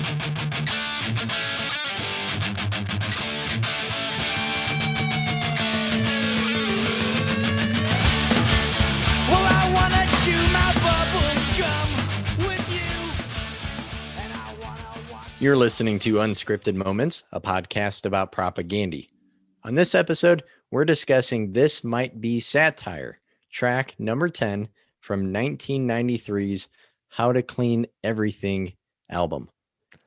Well, I wanna chew my bubble gum with you, and I wanna watch. You're listening to Unscripted Moments, a podcast about propaganda. On this episode, we're discussing This Might Be Satire, track number 10 from 1993's How to Clean Everything album.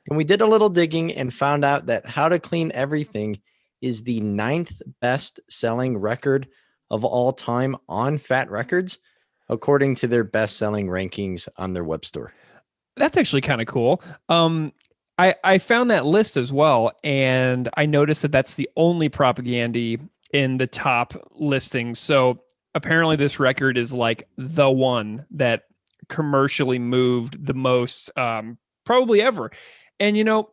And we did a little digging and found out that How to Clean Everything is the 9th best-selling record of all time on Fat Records, according to their best-selling rankings on their web store. That's actually kind of cool. I found that list as well, and I noticed that that's the only propaganda in the top listings. So apparently this record is like the one that commercially moved the most, probably ever. And, you know,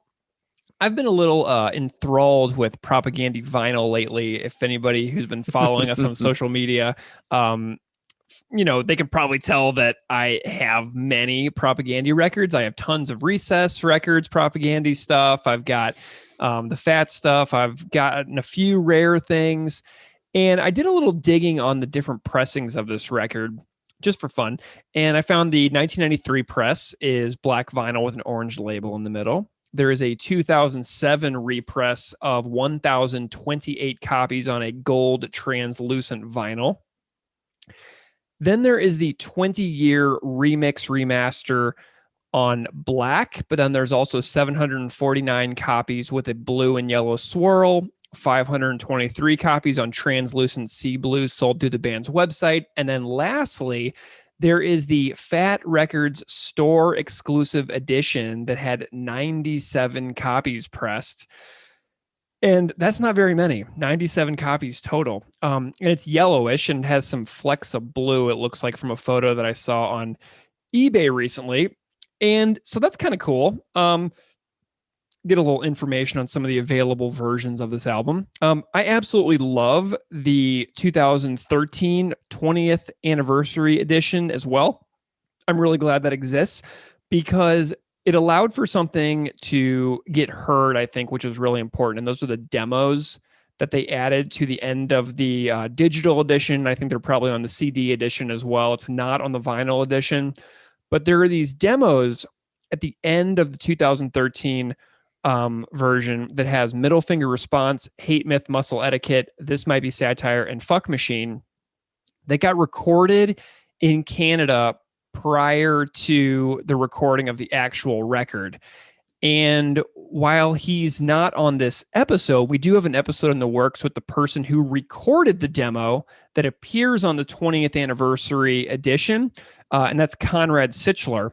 I've been a little enthralled with propaganda vinyl lately. If anybody who's been following us on social media, you know, they can probably tell that I have many propaganda records. I have tons of Recess records, propaganda stuff. I've got the Fat stuff. I've gotten a few rare things. And I did a little digging on the different pressings of this record just for fun. And I found the 1993 press is black vinyl with an orange label in the middle. There is a 2007 repress of 1,028 copies on a gold translucent vinyl. Then there is the 20-year remix remaster on black, but then there's also 749 copies with a blue and yellow swirl, 523 copies on translucent sea blue sold through the band's website. And then lastly, there is the Fat Records store exclusive edition that had 97 copies pressed. And that's not very many, 97 copies total. And it's yellowish and has some flecks of blue, it looks like, from a photo that I saw on eBay recently. And so that's kind of cool. Get a little information on some of the available versions of this album. I absolutely love the 2013 20th anniversary edition as well. I'm really glad that exists because it allowed for something to get heard, I think, which is really important. And those are the demos that they added to the end of the digital edition. I think they're probably on the CD edition as well. It's not on the vinyl edition. But there are these demos at the end of the 2013 version that has Middle Finger Response, Hate Myth, Muscle Etiquette, This Might Be Satire, and Fuck Machine that got recorded in Canada prior to the recording of the actual record. And while he's not on this episode, we do have an episode in the works with the person who recorded the demo that appears on the 20th anniversary edition. And that's Conrad Sichler,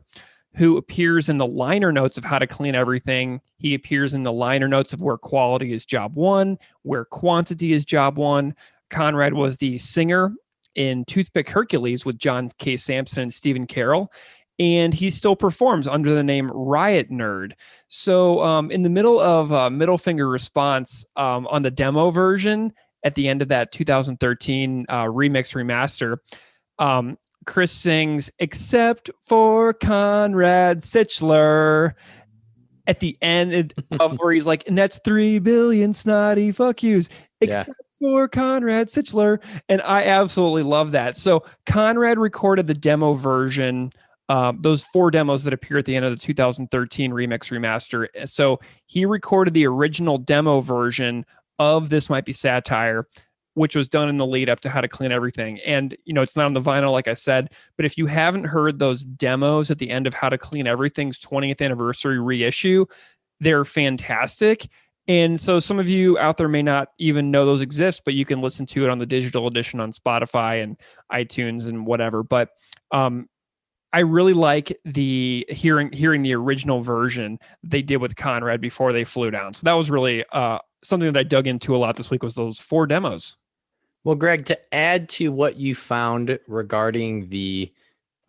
who appears in the liner notes of How to Clean Everything. He appears in the liner notes of Where Quality is Job One, Where Quantity is Job One. Conrad was the singer in Toothpick Hercules with John K. Sampson and Stephen Carroll, and he still performs under the name Riot Nerd. So in the middle of Middle Finger Response on the demo version, at the end of that 2013 remix remaster, Chris sings, "Except for Conrad Sichler," at the end of where he's like, and that's 3 billion snotty fuck yous, except for Conrad Sichler. And I absolutely love that. So Conrad recorded the demo version, those 4 demos that appear at the end of the 2013 remix remaster. So he recorded the original demo version of This Might Be Satire, which was done in the lead up to How to Clean Everything. And, you know, it's not on the vinyl, like I said, but if you haven't heard those demos at the end of How to Clean Everything's 20th anniversary reissue, they're fantastic. And so some of you out there may not even know those exist, but you can listen to it on the digital edition on Spotify and iTunes and whatever. But I really like the hearing the original version they did with Conrad before they flew down. So that was really something that I dug into a lot this week, was those 4 demos. Well, Greg, to add to what you found regarding the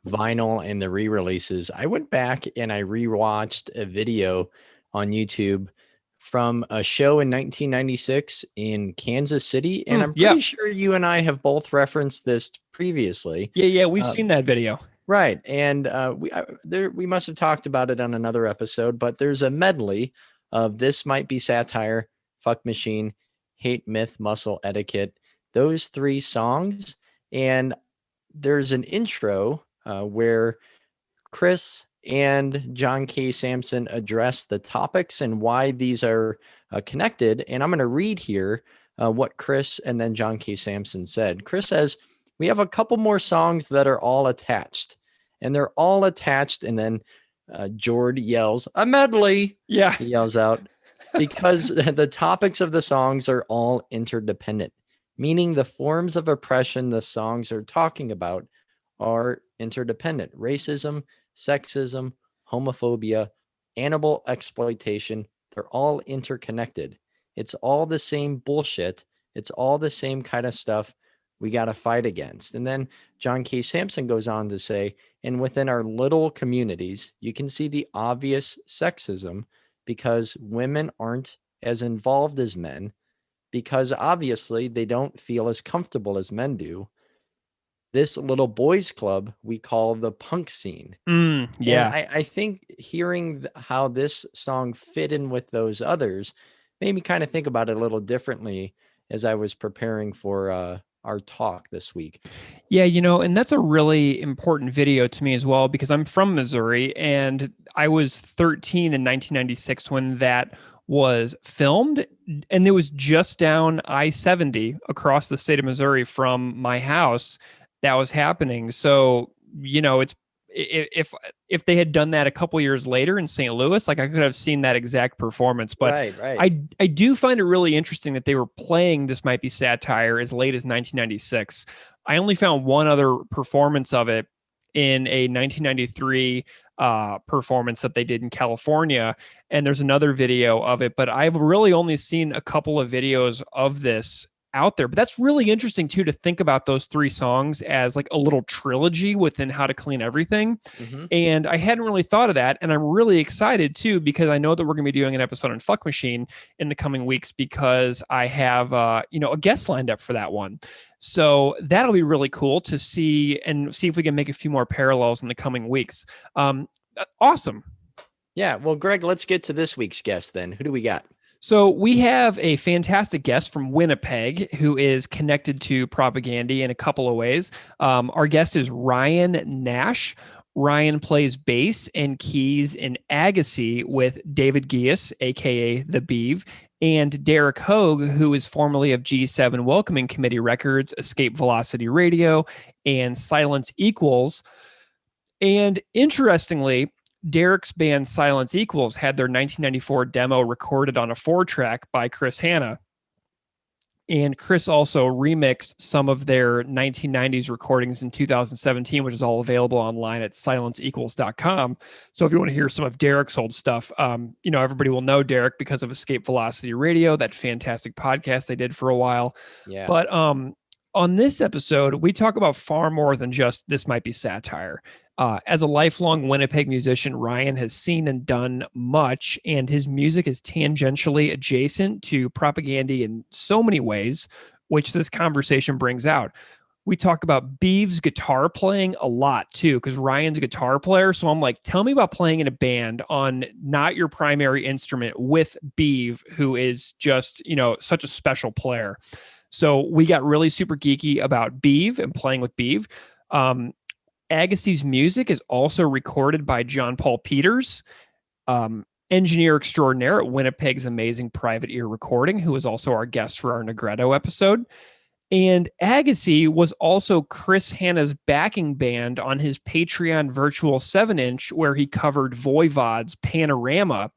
vinyl and the re-releases, I went back and I rewatched a video on YouTube from a show in 1996 in Kansas City. And I'm pretty sure you and I have both referenced this previously. Yeah, we've seen that video. Right. And we must have talked about it on another episode, but there's a medley of This Might Be Satire, Fuck Machine, Hate Myth, Muscle Etiquette, those three songs. And there's an intro where Chris and John K. Sampson address the topics and why these are connected. And I'm going to read here what Chris and then John K. Sampson said. Chris says, we have a couple more songs that are all attached. And they're all attached. And then Jord yells, a medley. Yeah. He yells out, because the topics of the songs are all interdependent, meaning the forms of oppression the songs are talking about are interdependent. Racism, sexism, homophobia, animal exploitation, they're all interconnected. It's all the same bullshit. It's all the same kind of stuff we got to fight against. And then John K. Sampson goes on to say, and within our little communities, you can see the obvious sexism because women aren't as involved as men, because obviously they don't feel as comfortable as men do. This little boys club we call the punk scene. Yeah. And I think hearing how this song fit in with those others made me kind of think about it a little differently as I was preparing for our talk this week. Yeah, and that's a really important video to me as well, because I'm from Missouri and I was 13 in 1996 when that was filmed, and it was just down I-70 across the state of Missouri from my house that was happening. So, it's if they had done that a couple years later in St. Louis, like I could have seen that exact performance. But right. I do find it really interesting that they were playing This Might Be Satire as late as 1996. I only found one other performance of it in a 1993 performance that they did in California, and there's another video of it, but I've really only seen a couple of videos of this out there. But that's really interesting too, to think about those three songs as like a little trilogy within How to Clean Everything. Mm-hmm. And I hadn't really thought of that, and I'm really excited too, because I know that we're going to be doing an episode on Fuck Machine in the coming weeks, because I have a guest lined up for that one. So that'll be really cool to see if we can make a few more parallels in the coming weeks. Awesome. Yeah. Well, Greg, let's get to this week's guest then. Who do we got? So we have a fantastic guest from Winnipeg who is connected to Propagandy in a couple of ways. Our guest is Ryan Nash. Ryan plays bass and keys in Agassi with David Gies, aka The Beeve, and Derek Hogue, who is formerly of G7 Welcoming Committee Records, Escape Velocity Radio, and Silence Equals. And interestingly, Derek's band Silence Equals had their 1994 demo recorded on a 4-track by Chris Hanna. And Chris also remixed some of their 1990s recordings in 2017, which is all available online at silenceequals.com. So if you want to hear some of Derek's old stuff, everybody will know Derek because of Escape Velocity Radio, that fantastic podcast they did for a while. Yeah. But on this episode, we talk about far more than just This Might Be Satire. As a lifelong Winnipeg musician, Ryan has seen and done much, and his music is tangentially adjacent to Propagandy in so many ways, which this conversation brings out. We talk about Beeve's guitar playing a lot, too, because Ryan's a guitar player. So I'm like, tell me about playing in a band on not your primary instrument with Beeve, who is just, such a special player. So we got really super geeky about Beeve and playing with Beeve. Agassi's music is also recorded by John Paul Peters, engineer extraordinaire at Winnipeg's amazing Private Ear Recording, who is also our guest for our Negretto episode. And Agassi was also Chris Hanna's backing band on his Patreon virtual 7-inch, where he covered Voivod's Panorama.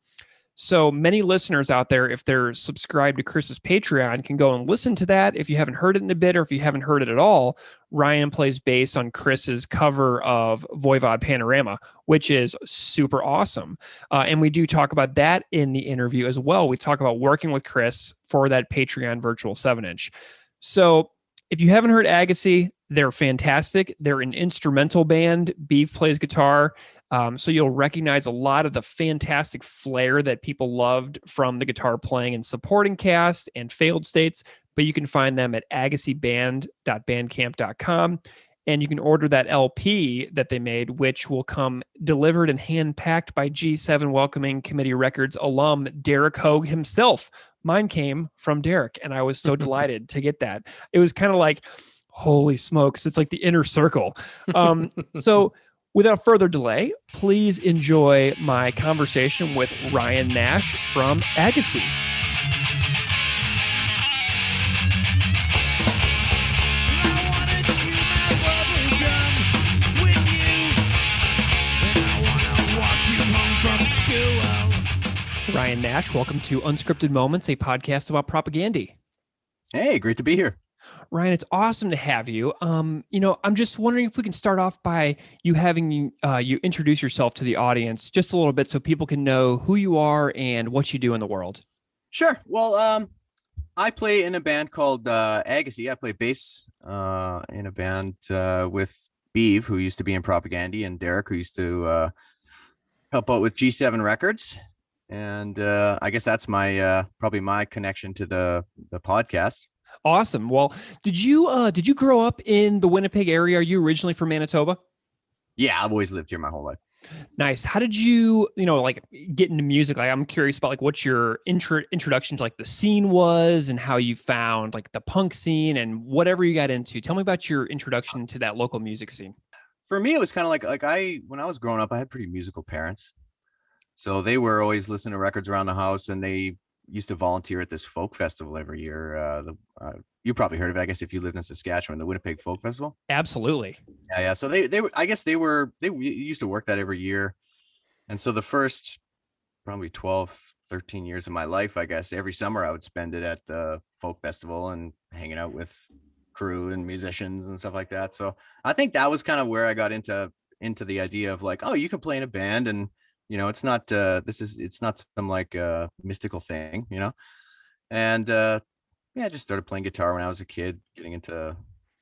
So many listeners out there, if they're subscribed to Chris's Patreon, can go and listen to that. If you haven't heard it in a bit, or if you haven't heard it at all, Ryan plays bass on Chris's cover of Voivod Panorama, which is super awesome. And we do talk about that in the interview as well. We talk about working with Chris for that Patreon virtual 7-inch. So if you haven't heard Agassi, they're fantastic. They're an instrumental band. Beef plays guitar. So you'll recognize a lot of the fantastic flair that people loved from the guitar playing and supporting cast and Failed States, but you can find them at agassiband.bandcamp.com. and you can order that LP that they made, which will come delivered and hand-packed by G7 Welcoming Committee Records alum Derek Hogue himself. Mine came from Derek, and I was so delighted to get that. It was kind of like, holy smokes, it's like the inner circle. So without further delay, please enjoy my conversation with Ryan Nash from Agassi. Ryan Nash, welcome to Unscripted Moments, a podcast about propaganda. Hey, great to be here. Ryan, it's awesome to have you. I'm just wondering if we can start off by you having you introduce yourself to the audience just a little bit so people can know who you are and what you do in the world. Sure. Well, I play in a band called Agassi. I play bass in a band with Beeve, who used to be in Propaganda, and Derek, who used to help out with G7 Records. And I guess that's my probably my connection to the podcast. Awesome. Well, did you grow up in the Winnipeg area? Are you originally from Manitoba? Yeah, I've always lived here my whole life. Nice. How did you get into music? Like, I'm curious about what your introduction to the scene was and how you found the punk scene and whatever you got into. Tell me about your introduction to that local music scene. For me, it was kind of when I was growing up, I had pretty musical parents. So they were always listening to records around the house, and they used to volunteer at this folk festival every year. You probably heard of it, I guess, if you lived in Saskatchewan, the Winnipeg Folk Festival. Absolutely. Yeah. So they used to work that every year. And so the first probably 12, 13 years of my life, I guess, every summer I would spend it at the folk festival and hanging out with crew and musicians and stuff like that. So I think that was kind of where I got into the idea of oh, you can play in a band, and it's not it's not some mystical thing, and I just started playing guitar when I was a kid, getting into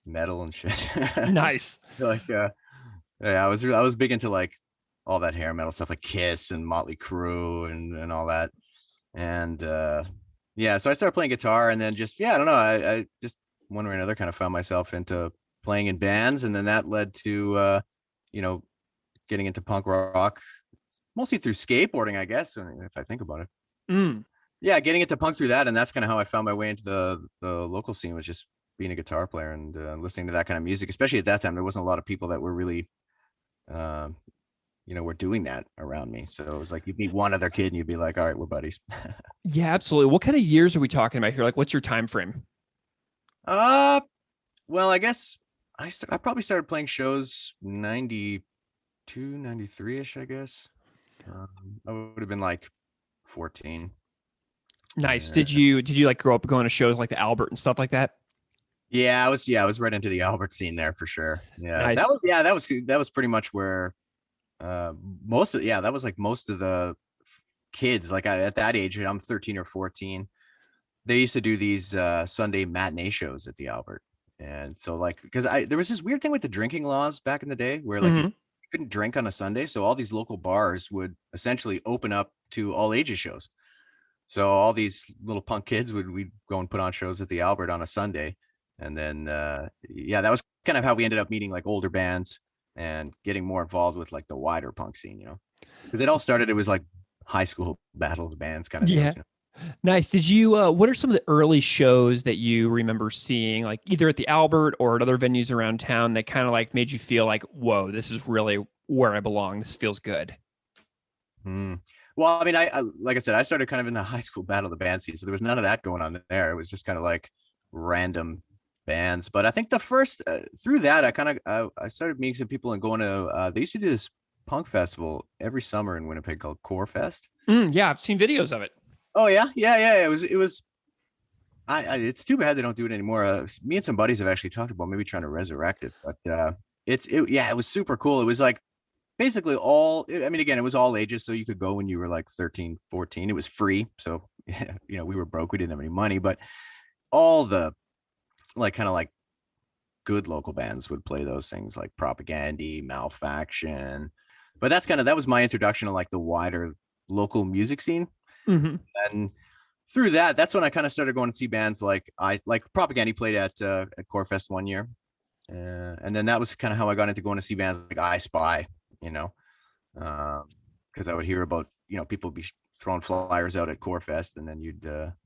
metal and shit. Nice. I was big into all that hair metal stuff, like Kiss and Motley Crue and all that. And so I started playing guitar, and then I don't know, I just one way or another kind of found myself into playing in bands, and then that led to getting into punk rock, mostly through skateboarding, I guess, if I think about it. Yeah, getting into punk through that, and that's kind of how I found my way into the local scene, was just being a guitar player and listening to that kind of music. Especially at that time, there wasn't a lot of people that were really, were doing that around me. So it was you'd meet one other kid, and you'd be like, "All right, we're buddies." Yeah, absolutely. What kind of years are we talking about here? What's your time frame? Well, I guess I probably started playing shows 92, 93-ish, I guess. I would have been 14. Nice. Did you grow up going to shows like the Albert and stuff like that? Yeah, I was right into the Albert scene there for sure. Yeah. Nice. That was pretty much where most of the kids, at that age, I'm 13 or 14, they used to do these Sunday matinee shows at the Albert. And so because there was this weird thing with the drinking laws back in the day where you couldn't drink on a Sunday, so all these local bars would essentially open up to all ages shows. So all these little punk kids we'd go and put on shows at the Albert on a Sunday, and then that was kind of how we ended up meeting older bands and getting more involved with the wider punk scene, because it all started. It was high school battle of the bands kind of deals, Nice. Did you? What are some of the early shows that you remember seeing, either at the Albert or at other venues around town, that kind of made you feel whoa, this is really where I belong. This feels good. Well, I mean, I like I said, I started kind of in the high school battle of the band scene, so there was none of that going on there. It was just kind of random bands. But I think the first through that, I started meeting some people and going to. They used to do this punk festival every summer in Winnipeg called Core Fest. Yeah, I've seen videos of it. Oh yeah. It was. It's too bad they don't do it anymore. Me and some buddies have actually talked about maybe trying to resurrect it, but it was super cool. It was basically again, it was all ages, so you could go when you were 13, 14. It was free, so we were broke, we didn't have any money, but all the good local bands would play those things, like Propaganda, Malfaction. But that was my introduction to the wider local music scene. And through that's when I kind of started going to see bands like Propaganda played at Core Fest one year, And then that was kind of how I got into going to see bands like I Spy, you know, because I would hear about, you know, people be throwing flyers out at Corefest, and then you'd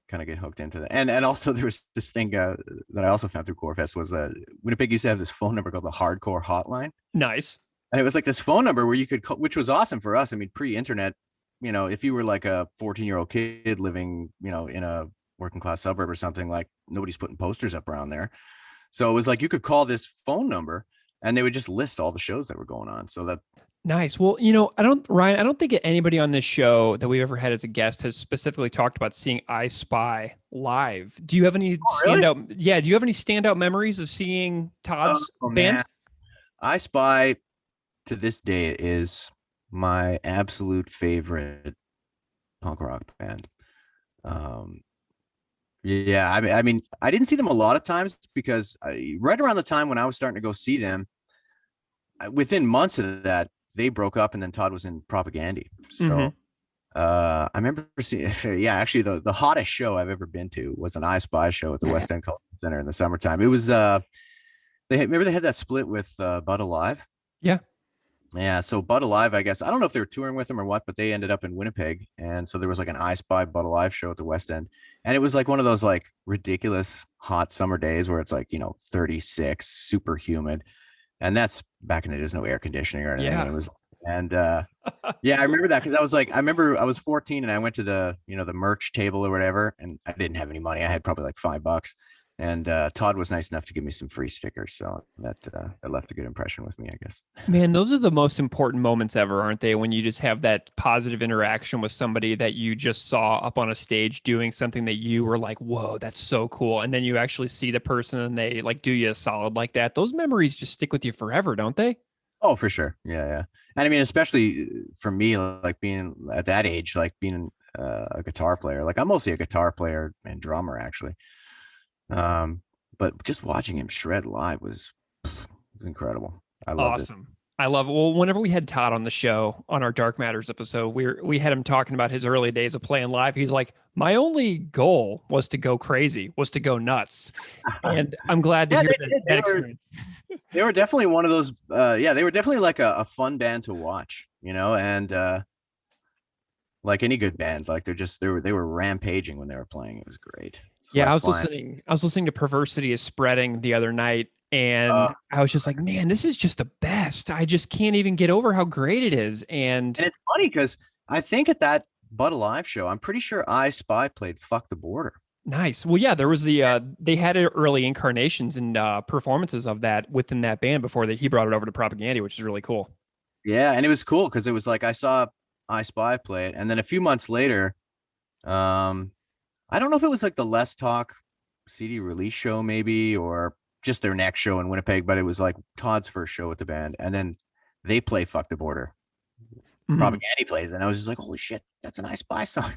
kind of get hooked into that. And also there was this thing that I also found through Corefest was that Winnipeg used to have this phone number called the Hardcore Hotline. Nice. And it was like this phone number where you could call, which was awesome for us. I mean, pre-internet, you know, if you were like a 14-year-old kid living, you know, in a working class suburb or something, like nobody's putting posters up around there. So it was like you could call this phone number and they would just list all the shows that were going on. So that Nice. Well, you know, Ryan, I don't think anybody on this show that we've ever had as a guest has specifically talked about seeing I Spy live. Do you have any standout? Yeah. Do you have any standout memories of seeing Todd's band? Man. I Spy to this day is my absolute favorite punk rock band. Yeah, I mean, I didn't see them a lot of times because right around the time when I was starting to go see them, within months of that, they broke up, and then Todd was in Propagandy. So I remember seeing, yeah, actually the hottest show I've ever been to was an I Spy show at the West End Cultural Center in the summertime. It was remember they had that split with Bud Alive. Yeah, so Bud Alive, I guess, I don't know if they were touring with them or what, but they ended up in Winnipeg, and so there was like an I Spy Bud Alive show at the West End, and it was like one of those like ridiculous hot summer days where it's like, you know, 36, super humid, and that's back in the day, there's no air conditioning or anything. Yeah. It was, and yeah, I remember that because I remember I was 14 and I went to the, you know, the merch table or whatever, and I didn't have any money. I had probably like $5. And Todd was nice enough to give me some free stickers, so that left a good impression with me, I guess. Man, those are the most important moments ever, aren't they? When you just have that positive interaction with somebody that you just saw up on a stage doing something that you were like, whoa, that's so cool. And then you actually see the person and they like do you a solid like that. Those memories just stick with you forever, don't they? Oh, for sure. Yeah. And I mean, especially for me, like being at that age, like being a guitar player, like I'm mostly a guitar player and drummer, actually. But just watching him shred live was incredible. I loved it. Awesome. I love it. Well, whenever we had Todd on the show on our Dark Matters episode, we had him talking about his early days of playing live. He's like, my only goal was to go crazy, was to go nuts. And I'm glad to hear that experience. They were definitely one of those, they were definitely like a fun band to watch, you know, and like any good band, like they were rampaging when they were playing. It was great. Yeah, I was listening to Perversity is Spreading the other night, and I was just like, man, this is just the best. I just can't even get over how great it is. And it's funny because I think at that Bud Alive show, I'm pretty sure I Spy played Fuck the Border. Nice. Well, yeah, there was they had early incarnations and performances of that within that band before he brought it over to Propaganda, which is really cool. Yeah, and it was cool because it was like I saw I Spy play it, and then a few months later, I don't know if it was like the Less Talk CD release show maybe, or just their next show in Winnipeg, but it was like Todd's first show with the band, and then they play Fuck the Border. Propaganda plays, and I was just like, holy shit, that's an I Spy song.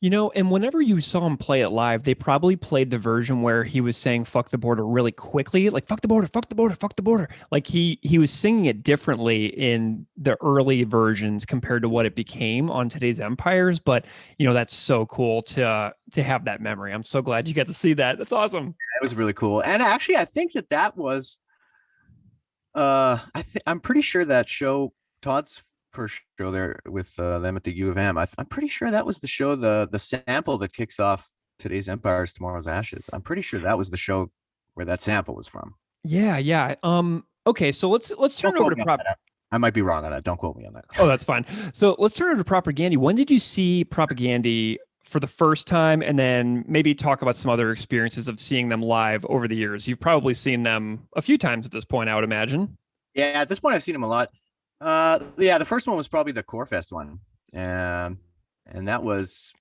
You know, and whenever you saw him play it live, they probably played the version where he was saying "fuck the border" really quickly, like "fuck the border, fuck the border, fuck the border." Like he was singing it differently in the early versions compared to what it became on Today's Empires. But you know, that's so cool to have that memory. I'm so glad you got to see that. That's awesome. It was really cool, and actually, I think that was, I'm pretty sure that show, Todd's first show there with them at the U of M. I'm pretty sure that was the show, the sample that kicks off Today's Empires, Tomorrow's Ashes. I'm pretty sure that was the show where that sample was from. Yeah. Okay, so let's turn over to I might be wrong on that. Don't quote me on that. Oh, that's fine. So let's turn over to Propaganda. When did you see Propaganda for the first time, and then maybe talk about some other experiences of seeing them live over the years? You've probably seen them a few times at this point, I would imagine. Yeah, at this point I've seen them a lot. The first one was probably the Corefest one, and that was,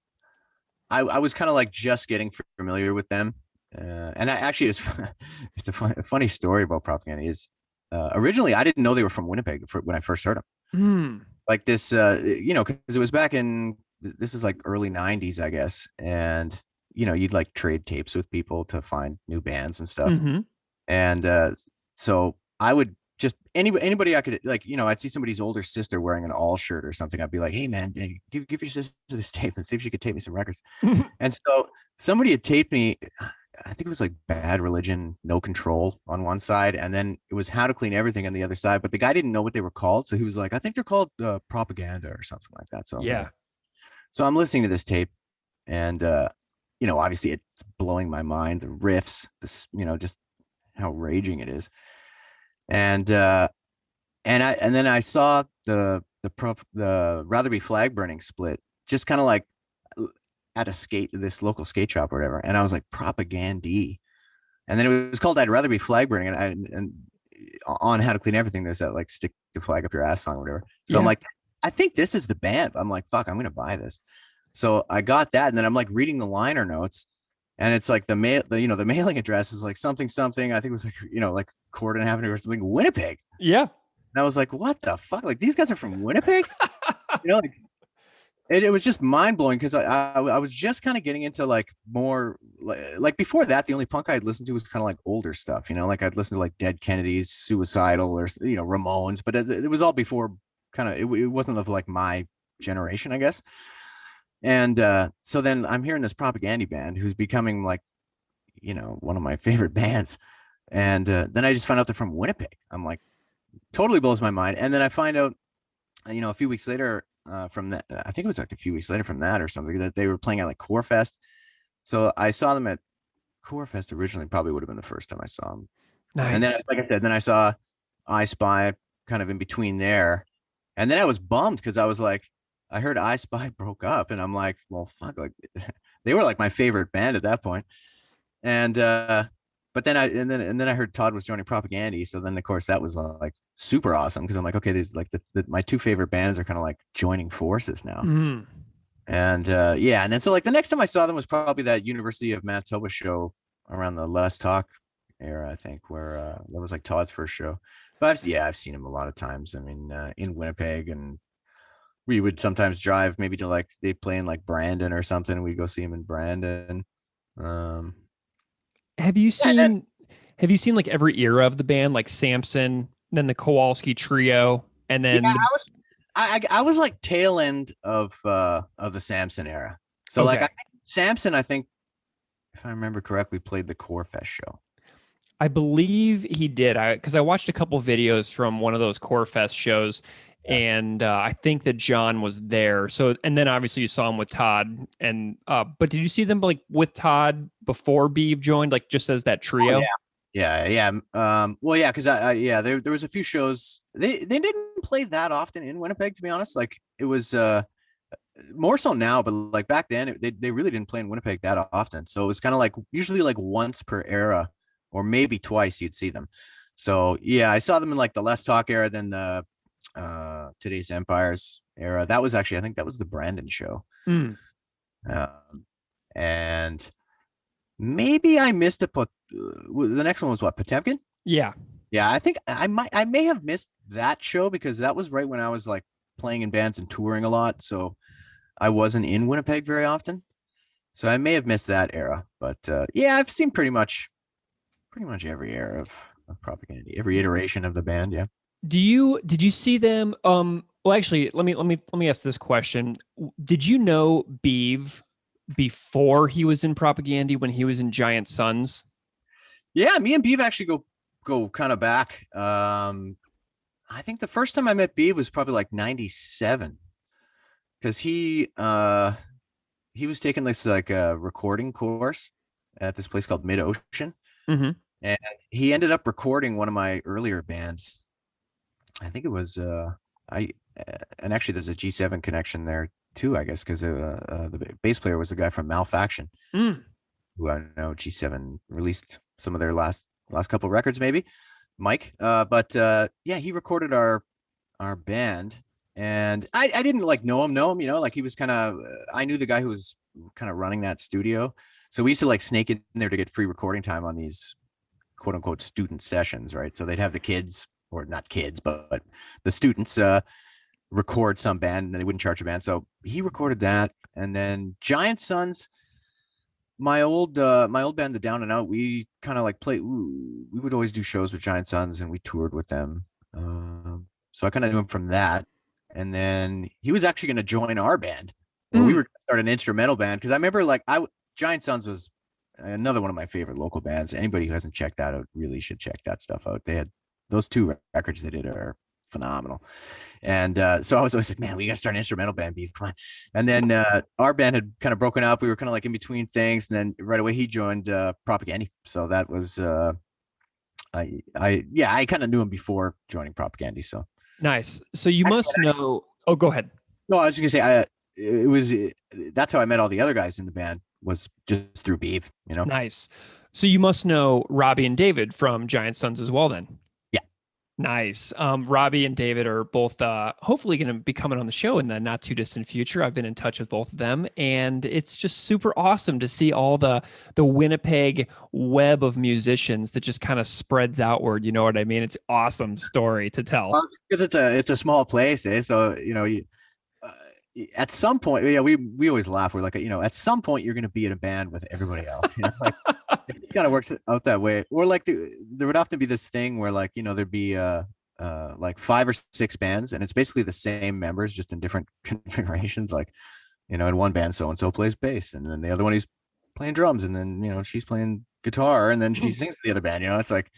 I was kind of like just getting familiar with them, and actually it's a funny story about Propaganda. Is originally I didn't know they were from Winnipeg when I first heard them. Like this, you know, because it was back in, this is like early 90s, I guess, and you know, you'd like trade tapes with people to find new bands and stuff, and so I would just anybody I could, like, you know, I'd see somebody's older sister wearing an All shirt or something. I'd be like, hey man, give your sister this tape and see if she could tape me some records. And so somebody had taped me, I think it was like Bad Religion, No Control on one side, and then it was How to Clean Everything on the other side. But the guy didn't know what they were called, so he was like, I think they're called Propaganda or something like that. So I was Yeah. like, so I'm listening to this tape, and obviously it's blowing my mind. The riffs, this, just how raging it is, and then I saw the Rather Be Flag Burning split, just kind of like at this local skate shop or whatever, and I was like, Propagandy. And then it was called I'd Rather Be Flag Burning, and on How to Clean Everything, there's that like stick the flag up your ass song or whatever. So I'm like, I think this is the band. I'm like, fuck, I'm gonna buy this. So I got that, and then I'm like reading the liner notes, and it's like the mailing address is like something. I think it was like Corden Avenue or something, Winnipeg. Yeah. And I was like, what the fuck? Like, these guys are from Winnipeg? Like it was just mind blowing, because I was just kind of getting into like more like before that, the only punk I'd listened to was kind of like older stuff, like I'd listen to like Dead Kennedys, Suicidal, or Ramones, but it was all before kind of it wasn't of like my generation, I guess. And so then I'm hearing this Propaganda band who's becoming like one of my favorite bands, and then I just found out they're from Winnipeg. I'm like, totally blows my mind. And then I find out a few weeks later from that, I think it was like a few weeks later from that or something, that they were playing at like Core Fest. So I saw them at Core Fest originally, probably would have been the first time I saw them. Nice. And then, like I said, then I saw I Spy kind of in between there. And then I was bummed, because I was like, I heard I Spy broke up, and I'm like, well, fuck, like they were like my favorite band at that point. And but then I heard Todd was joining Propaganda. So then of course that was like super awesome, because I'm like, okay, there's like my two favorite bands are kind of like joining forces now. Mm. And and then so like the next time I saw them was probably that University of Manitoba show around the Less Talk era, I think, where that was like Todd's first show. But I've seen him a lot of times. I mean, in Winnipeg, and we would sometimes drive maybe to like they play in like Brandon or something. We go see him in Brandon. Have you seen like every era of the band, like Samson, then the Kowalski Trio, and then I was like tail end of the Samson era. So Okay. like Samson, I think, if I remember correctly, played the Core Fest show. I believe he did. Because I watched a couple videos from one of those Core Fest shows, and I think that John was there. So, and then obviously you saw him with Todd. And but did you see them like with Todd before Beeve joined, like just as that trio? Oh, yeah. Well, yeah, because there was a few shows. They didn't play that often in Winnipeg, to be honest. Like it was more so now, but like back then, they really didn't play in Winnipeg that often. So it was kind of like usually like once per era, or maybe twice you'd see them. So yeah, I saw them in like the Less Talk era, then the Today's Empires era. That was actually, I think that was the Brandon show. Mm. And maybe I missed the next one was what, Potemkin? Yeah. I think I may have missed that show, because that was right when I was like playing in bands and touring a lot, so I wasn't in Winnipeg very often. So I may have missed that era. But I've seen pretty much every era of Propaganda, every iteration of the band. Yeah. Did you see them? Well, actually, let me ask this question. Did you know Beeve before he was in Propaganda, when he was in Giant Sons? Yeah, me and Beeve actually go kind of back. I think the first time I met Beeve was probably like 97, because he was taking this like a recording course at this place called Mid Ocean. Mm-hmm. And he ended up recording one of my earlier bands. I think it was and actually there's a G7 connection there too, I guess, because the bass player was the guy from Malfaction, who I know G7 released some of their last couple records, maybe Mike. But he recorded our band, and I didn't like know him, like he was kind of, I knew the guy who was kind of running that studio, so we used to like snake in there to get free recording time on these quote unquote student sessions, right? So they'd have the kids, or not kids, but the students record some band, and they wouldn't charge a band. So he recorded that. And then Giant Sons, my old band, the Down and Out, we kind of like we would always do shows with Giant Sons, and we toured with them. So I kind of knew him from that. And then he was actually going to join our band, where we were going to start an instrumental band. Cause I remember like Giant Sons was another one of my favorite local bands. Anybody who hasn't checked that out really should check that stuff out. They had those 2 records they did are phenomenal. And so I was always like, man, we got to start an instrumental band, Beef. Come on. And then our band had kind of broken up. We were kind of like in between things. And then right away he joined Propaganda. So that was I kind of knew him before joining Propaganda. So Nice. So you must know. Oh, go ahead. no, I was just gonna say that's how I met all the other guys in the band, was just through Beef, you know. Nice. So you must know Robbie and David from Giant Sons as well, then. Yeah. Nice. Robbie and David are both hopefully going to be coming on the show in the not too distant future. I've been in touch with both of them, and it's just super awesome to see all the Winnipeg web of musicians that just kind of spreads outward. You know what I mean? It's an awesome story to tell. Well, because it's a small place, eh? So at some point, yeah, we always laugh. We're like, at some point you're going to be in a band with everybody else. Like, it kind of works out that way. Or like there would often be this thing where like, there'd be like 5 or 6 bands, and it's basically the same members, just in different configurations. Like, in one band, so and so plays bass, and then the other one he's playing drums, and then she's playing guitar, and then she sings to the other band. It's like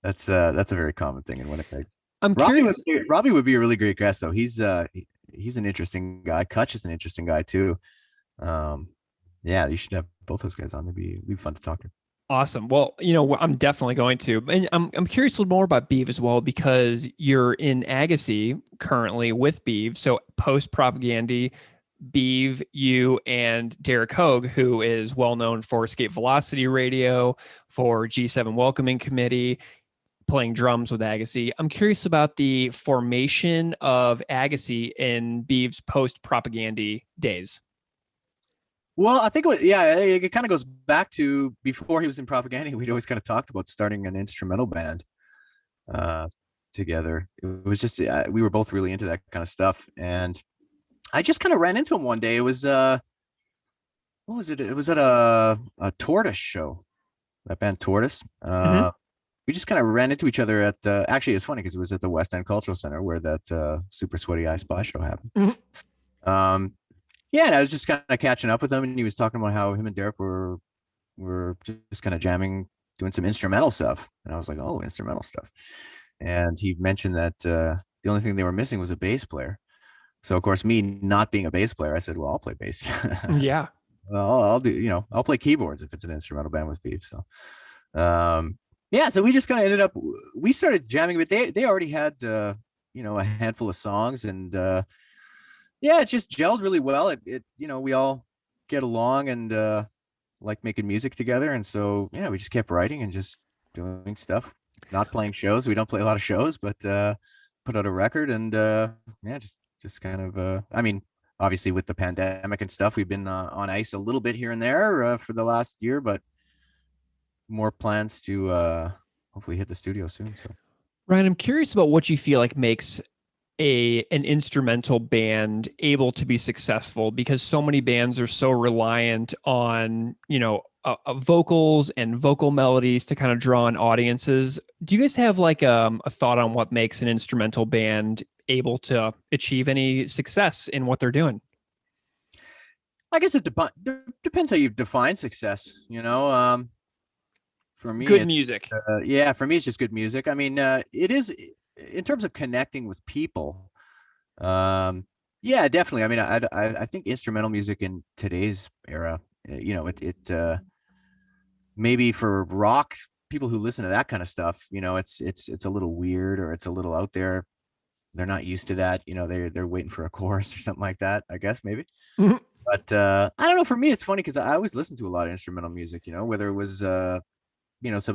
that's a very common thing in Winnipeg. I'm curious. Robbie would be a really great guest, though. He's an interesting guy. Kutch is an interesting guy too. Yeah, you should have both those guys on. It'd be fun to talk to. Awesome. Well, I'm definitely going to. And I'm curious a little more about Beeve as well, because you're in Agassiz currently with Beeve. So post Propaganda, Beeve, you and Derek Hogue, who is well known for Escape Velocity Radio, for G7 Welcoming Committee, playing drums with Agassiz. I'm curious about the formation of Agassiz in Beeve's post Propaganda days. Well, I think it kind of goes back to before he was in Propaganda. We'd always kind of talked about starting an instrumental band together. It was just we were both really into that kind of stuff, and I just kind of ran into him one day. It was what was it? It was at a Tortoise show. That band Tortoise. We just kind of ran into each other at actually it's funny because it was at the West End Cultural Center where that Super Sweaty Eye Spy show happened. Yeah, and I was just kind of catching up with him, and he was talking about how him and Derek were just kind of jamming, doing some instrumental stuff. And I was like, oh, instrumental stuff. And he mentioned that the only thing they were missing was a bass player. So of course, me not being a bass player, I said, well, I'll play bass. Yeah. Well, I'll do, I'll play keyboards if it's an instrumental band with Beef. So yeah, so we just kind of ended up, we started jamming, but they already had a handful of songs, and yeah, it just gelled really well. It we all get along and like making music together. And so, yeah, we just kept writing and just doing stuff, not playing shows. We don't play a lot of shows, but put out a record and yeah, just kind of, I mean, obviously with the pandemic and stuff, we've been on ice a little bit here and there for the last year, but more plans to hopefully hit the studio soon. So, Ryan, I'm curious about what you feel like makes an instrumental band able to be successful, because so many bands are so reliant on vocals and vocal melodies to kind of draw in audiences. Do you guys have like a thought on what makes an instrumental band able to achieve any success in what they're doing? I guess it depends how you define success. For me, good music. Yeah, for me, it's just good music. I mean, it is. In terms of connecting with people, yeah, definitely. I mean, I think instrumental music in today's era, it maybe for rock people who listen to that kind of stuff, it's a little weird, or it's a little out there. They're not used to that. They're waiting for a chorus or something like that, I guess, maybe. Mm-hmm. But I don't know. For me, it's funny because I always listen to a lot of instrumental music. Whether it was some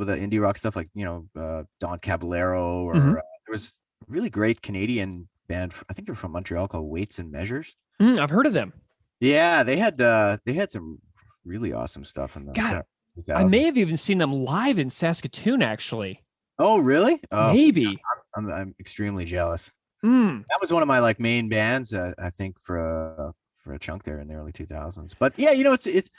of the indie rock stuff like Don Caballero, or there was a really great Canadian band, I think they're from Montreal, called Weights and Measures. I've heard of them. Yeah, they had some really awesome stuff in the God, I may have even seen them live in Saskatoon, actually. Oh, really? Oh, maybe. I'm extremely jealous. That was one of my like main bands, I think, for a chunk there in the early 2000s. But yeah, it's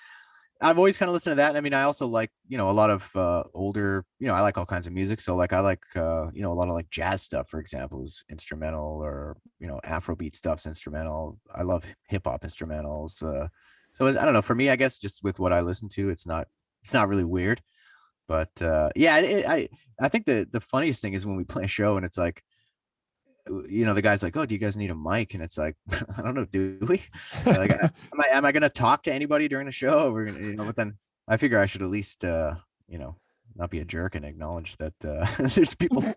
I've always kind of listened to that. I mean, I also like, a lot of older, I like all kinds of music. So like, I like, a lot of like jazz stuff, for example, is instrumental, or, Afrobeat stuff's instrumental. I love hip hop instrumentals. So I don't know, for me, I guess just with what I listen to, it's not it's not really weird. But yeah, I think the funniest thing is when we play a show and it's like, the guy's like, "Oh, do you guys need a mic?" And it's like, I don't know, do we? Like, am I gonna talk to anybody during the show? We're gonna, but then I figure I should at least, not be a jerk and acknowledge that there's people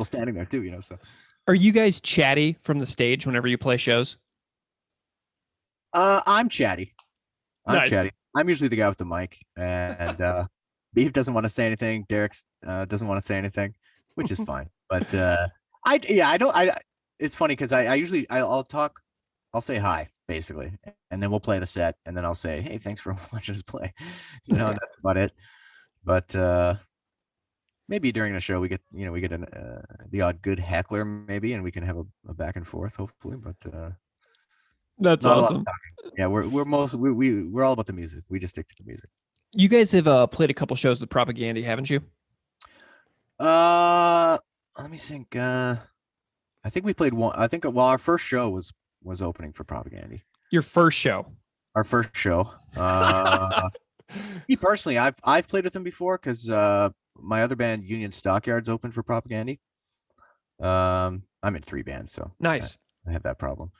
standing there too, So Are you guys chatty from the stage whenever you play shows? I'm chatty. Nice. I'm usually the guy with the mic, and Beef doesn't want to say anything. Derek doesn't want to say anything, which is fine. But I don't. It's funny because I usually I'll talk. I'll say hi basically, and then we'll play the set, and then I'll say, "Hey, thanks for watching us play." And that's about it. But maybe during the show we get the odd good heckler maybe, and we can have a back and forth hopefully. But That's not a lot of awesome. talking. Yeah, we're all about the music. We just stick to the music. You guys have played a couple shows with Propaganda, haven't you? Let me think. I think we played one. I think our first show was opening for Propaganda. Your first show. Our first show. Me personally, I've played with them before because my other band Union Stockyards opened for Propaganda. I'm in 3 bands, so Nice. I have that problem.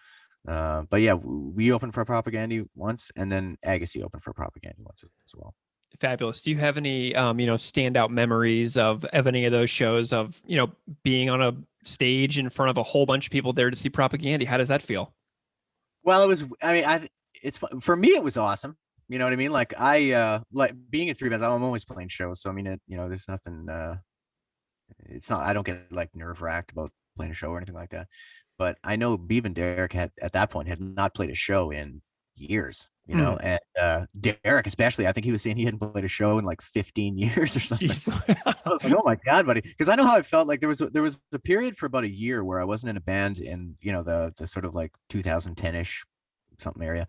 But yeah, we opened for Propaganda once, and then Agassi opened for Propaganda once as well. Fabulous. Do you have any standout memories of any of those shows, of being on a stage in front of a whole bunch of people there to see Propaganda? How does that feel? Well, it was. I mean, it's for me. It was awesome. You know what I mean? Like I like being in 3 bands. I'm always playing shows, so I mean, there's nothing. It's not. I don't get like nerve-wracked about playing a show or anything like that. But I know Beav and Derek had at that point had not played a show in years. And Derek especially, I think he was saying he hadn't played a show in like 15 years or something. I was like, oh my God, buddy. Because I know how I felt. Like there was a period for about a year where I wasn't in a band in, the sort of like 2010-ish something area.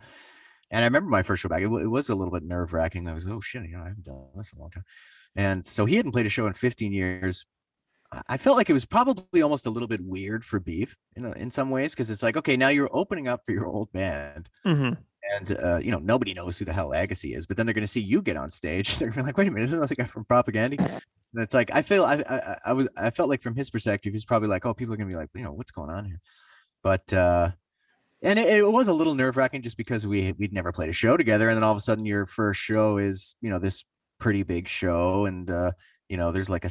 And I remember my first show back, it was a little bit nerve wracking. I was, oh shit, I haven't done this in a long time. And so he hadn't played a show in 15 years. I felt like it was probably almost a little bit weird for Beef, in some ways, because it's like, okay, now you're opening up for your old band. Mm-hmm. And nobody knows who the hell Agassi is, but then they're going to see you get on stage. They're going to be like, wait a minute, isn't that the guy from Propaganda? And it's like, I felt like from his perspective, he's probably like, oh, people are going to be like, what's going on here? But and it was a little nerve wracking just because we'd never played a show together, and then all of a sudden your first show is this pretty big show, and there's like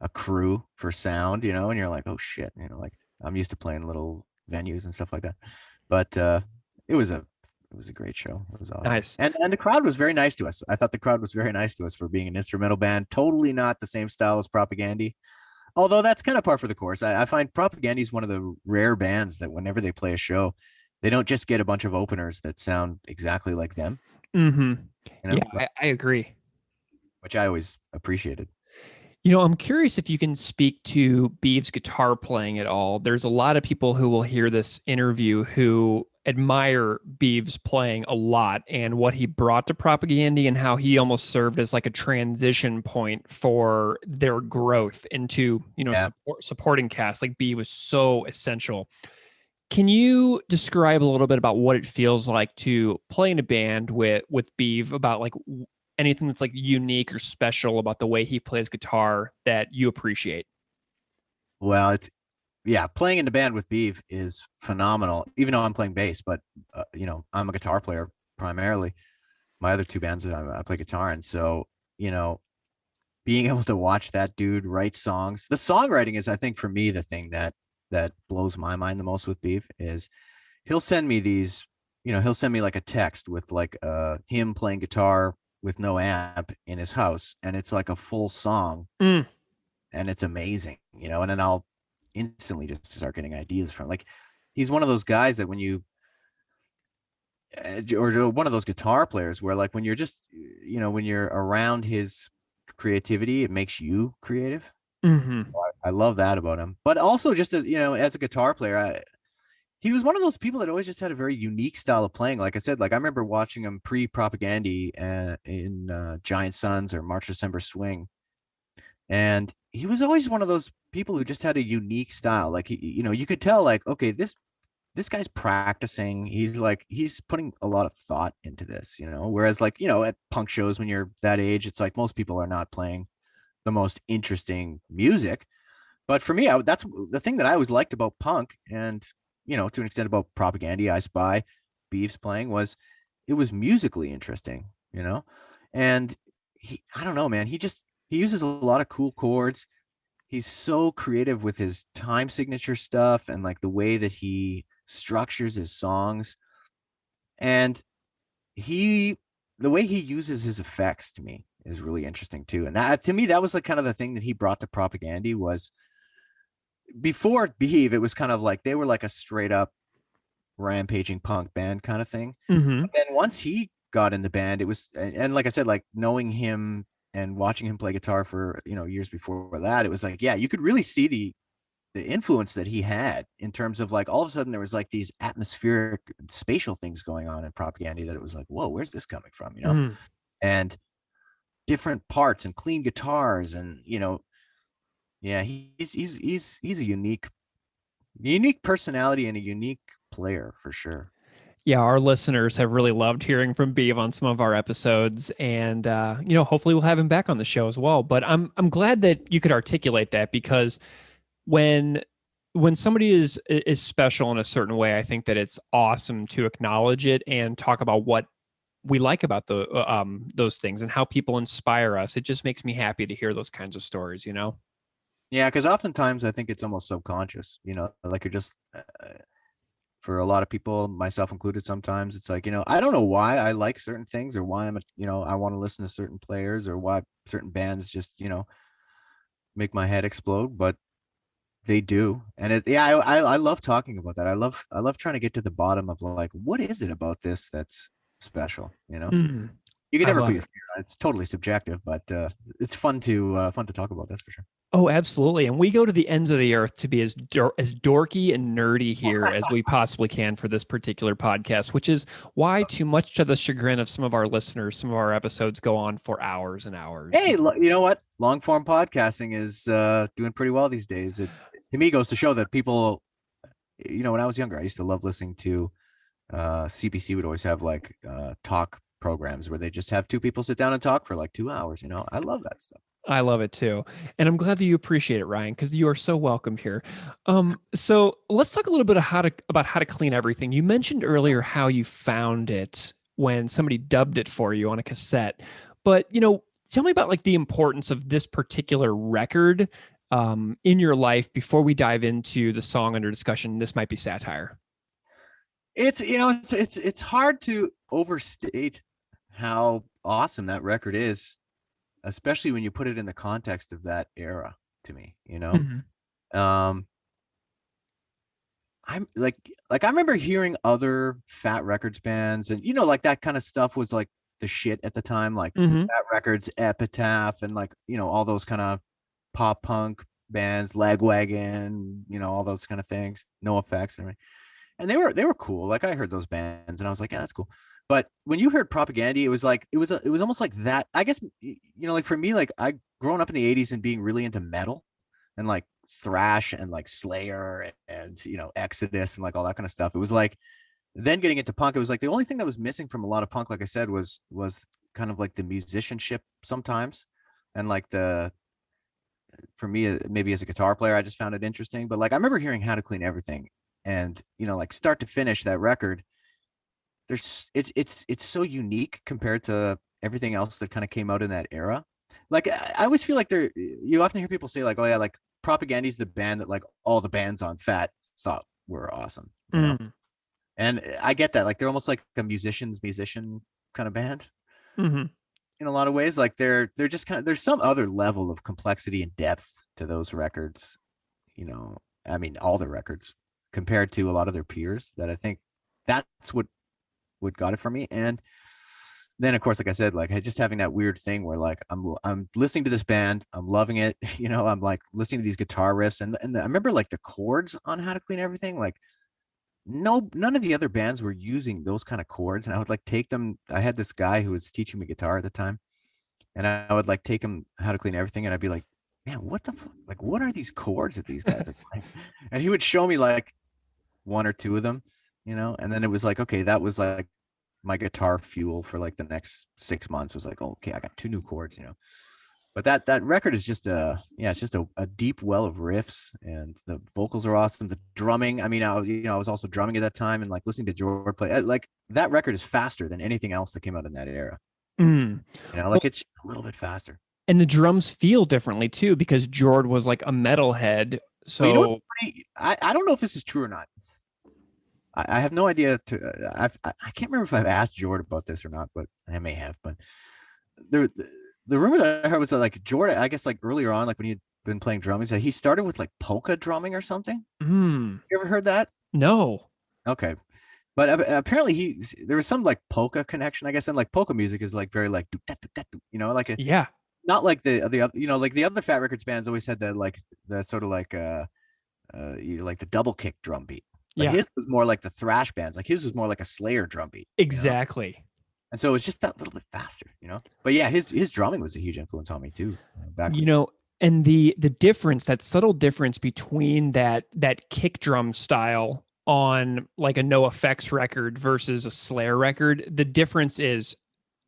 a crew for sound, and you're like, oh shit, like I'm used to playing little venues and stuff like that. But it was a great show. It was awesome. Nice. And the crowd was very nice to us. I thought the crowd was very nice to us for being an instrumental band. Totally not the same style as Propaganda. Although that's kind of par for the course. I find Propaganda is one of the rare bands that whenever they play a show, they don't just get a bunch of openers that sound exactly like them. Mm-hmm. Yeah, I agree. Which I always appreciated. I'm curious if you can speak to Beav's guitar playing at all. There's a lot of people who will hear this interview who admire Beav's playing a lot and what he brought to Propaganda, and how he almost served as like a transition point for their growth into, supporting cast. Like Beav was so essential. Can you describe a little bit about what it feels like to play in a band with Beav, about like anything that's like unique or special about the way he plays guitar that you appreciate? Well, playing in the band with Beav is phenomenal, even though I'm playing bass, but I'm a guitar player primarily. My other 2 bands, I play guitar. And so, being able to watch that dude write songs, the songwriting is, I think for me, the thing that blows my mind the most with Beav is he'll send me these, he'll send me like a text with like him playing guitar with no amp in his house, and it's like a full song, and it's amazing, and then I'll instantly just start getting ideas from, like, he's one of those guys that when you or one of those guitar players where, like, when you're just when you're around his creativity, it makes you creative. Mm-hmm. I love that about him. But also just as a guitar player, he was one of those people that always just had a very unique style of playing. Like I said, like I remember watching him pre-Propaganda in Giant Sons or March December Swing. And he was always one of those people who just had a unique style. Like, you could tell, like, okay, this this guy's practicing. He's putting a lot of thought into this, whereas like, at punk shows when you're that age, it's like most people are not playing the most interesting music. But for me, that's the thing that I always liked about punk, and to an extent about Propaganda, I Spy, Beefs playing, was it was musically interesting, and I don't know, man, he uses a lot of cool chords. He's so creative with his time signature stuff and like the way that he structures his songs, and the way he uses his effects to me is really interesting too. And that, to me, that was like kind of the thing that he brought to Propaganda. Was before Behave, it was kind of like they were like a straight up rampaging punk band kind of thing. Mm-hmm. But then once he got in the band, it was, and like I said, like knowing him and watching him play guitar for years before that, it was like, yeah, you could really see the influence that he had in terms of like all of a sudden there was like these atmospheric spatial things going on in Propaganda that it was like, whoa, where's this coming from, Mm. and different parts and clean guitars, and yeah, he's a unique personality and a unique player for sure. Yeah, our listeners have really loved hearing from Beav on some of our episodes, and hopefully we'll have him back on the show as well. But I'm glad that you could articulate that, because when somebody is special in a certain way, I think that it's awesome to acknowledge it and talk about what we like about those things and how people inspire us. It just makes me happy to hear those kinds of stories. Yeah, because oftentimes I think it's almost subconscious, like you're just for a lot of people, myself included, sometimes it's like, I don't know why I like certain things, or why I want to listen to certain players, or why certain bands just, make my head explode, but they do. And I love talking about that. I love trying to get to the bottom of like, what is it about this that's special? Mm, You can I never put love your it. finger on it. It's totally subjective, but it's fun to talk about. That's for sure. Oh, absolutely. And we go to the ends of the earth to be as dorky and nerdy here as we possibly can for this particular podcast, which is why, too much to the chagrin of some of our listeners, some of our episodes go on for hours and hours. Hey, you know what? Long form podcasting is doing pretty well these days. It to me goes to show that people, when I was younger, I used to love listening to CBC would always have like talk programs where they just have two people sit down and talk for like 2 hours. I love that stuff. I love it too. And I'm glad that you appreciate it, Ryan, because you are so welcomed here. So let's talk a little bit of about how to clean everything. You mentioned earlier how you found it when somebody dubbed it for you on a cassette. But, tell me about like the importance of this particular record in your life before we dive into the song under discussion. This might be Satire. It's it's hard to overstate how awesome that record is, especially when you put it in the context of that era. To me, Mhm. um, I'm like I remember hearing other Fat Records bands, and like that kind of stuff was like the shit at the time, like Mhm. Fat Records, Epitaph, and like all those kind of pop punk bands, Lagwagon, all those kind of things, No Effects, and everything. And they were cool. Like I heard those bands, and I was like, yeah, that's cool. But when you heard Propaganda, it was like it was almost like that. I guess like for me, like I growing up in the '80s and being really into metal and like thrash and like Slayer and Exodus and like all that kind of stuff. It was like then getting into punk, it was like the only thing that was missing from a lot of punk, like I said, was kind of like the musicianship sometimes, and like for me, maybe as a guitar player, I just found it interesting. But like I remember hearing How to Clean Everything, and like start to finish that record, it's so unique compared to everything else that kind of came out in that era. Like I always feel like you often hear people say like, oh yeah, like Propaganda's the band that like all the bands on Fat thought were awesome, Mm. and I get that. Like they're almost like a musician kind of band Mhm. in a lot of ways. Like they're just kind of, there's some other level of complexity and depth to those records. I mean, all the records compared to a lot of their peers, that I think that's what got it for me. And then of course, like I said, like just having that weird thing where like I'm listening to this band, I'm loving it, I'm like listening to these guitar riffs, and I remember like the chords on How to Clean Everything, like none of the other bands were using those kind of chords, and I would like take them. I had this guy who was teaching me guitar at the time, and I would like take him How to Clean Everything, and I'd be like, man, what the fuck? Like, what are these chords that these guys are playing? And he would show me like one or two of them, and then it was like, okay, that was like my guitar fuel for like the next 6 months. Was like, oh, okay, I got two new chords. But that record is just it's just a deep well of riffs, and the vocals are awesome. The drumming, I mean, I was also drumming at that time, and like listening to George play, like that record is faster than anything else that came out in that era. Mm. Like it's a little bit faster. And the drums feel differently too, because Jord was like a metalhead. So Well, I don't know if this is true or not. I have no idea. I can't remember if I've asked Jord about this or not, but I may have. But the rumor that I heard was that like Jord, I guess like earlier on, like when he'd been playing drums, he started with like polka drumming or something. You ever heard that? No. Okay. But apparently there was some like polka connection, I guess, and like polka music is like very like like Yeah. not like the other, like the other Fat Records bands always had that like that sort of like like the double kick drum beat. But Yeah. his was more like the thrash bands. Like his was more like a Slayer drum beat. Exactly. And so it was just that little bit faster. But yeah, his drumming was a huge influence on me too. Back and the difference, that subtle difference between that kick drum style on like a No Effects record versus a Slayer record, the difference is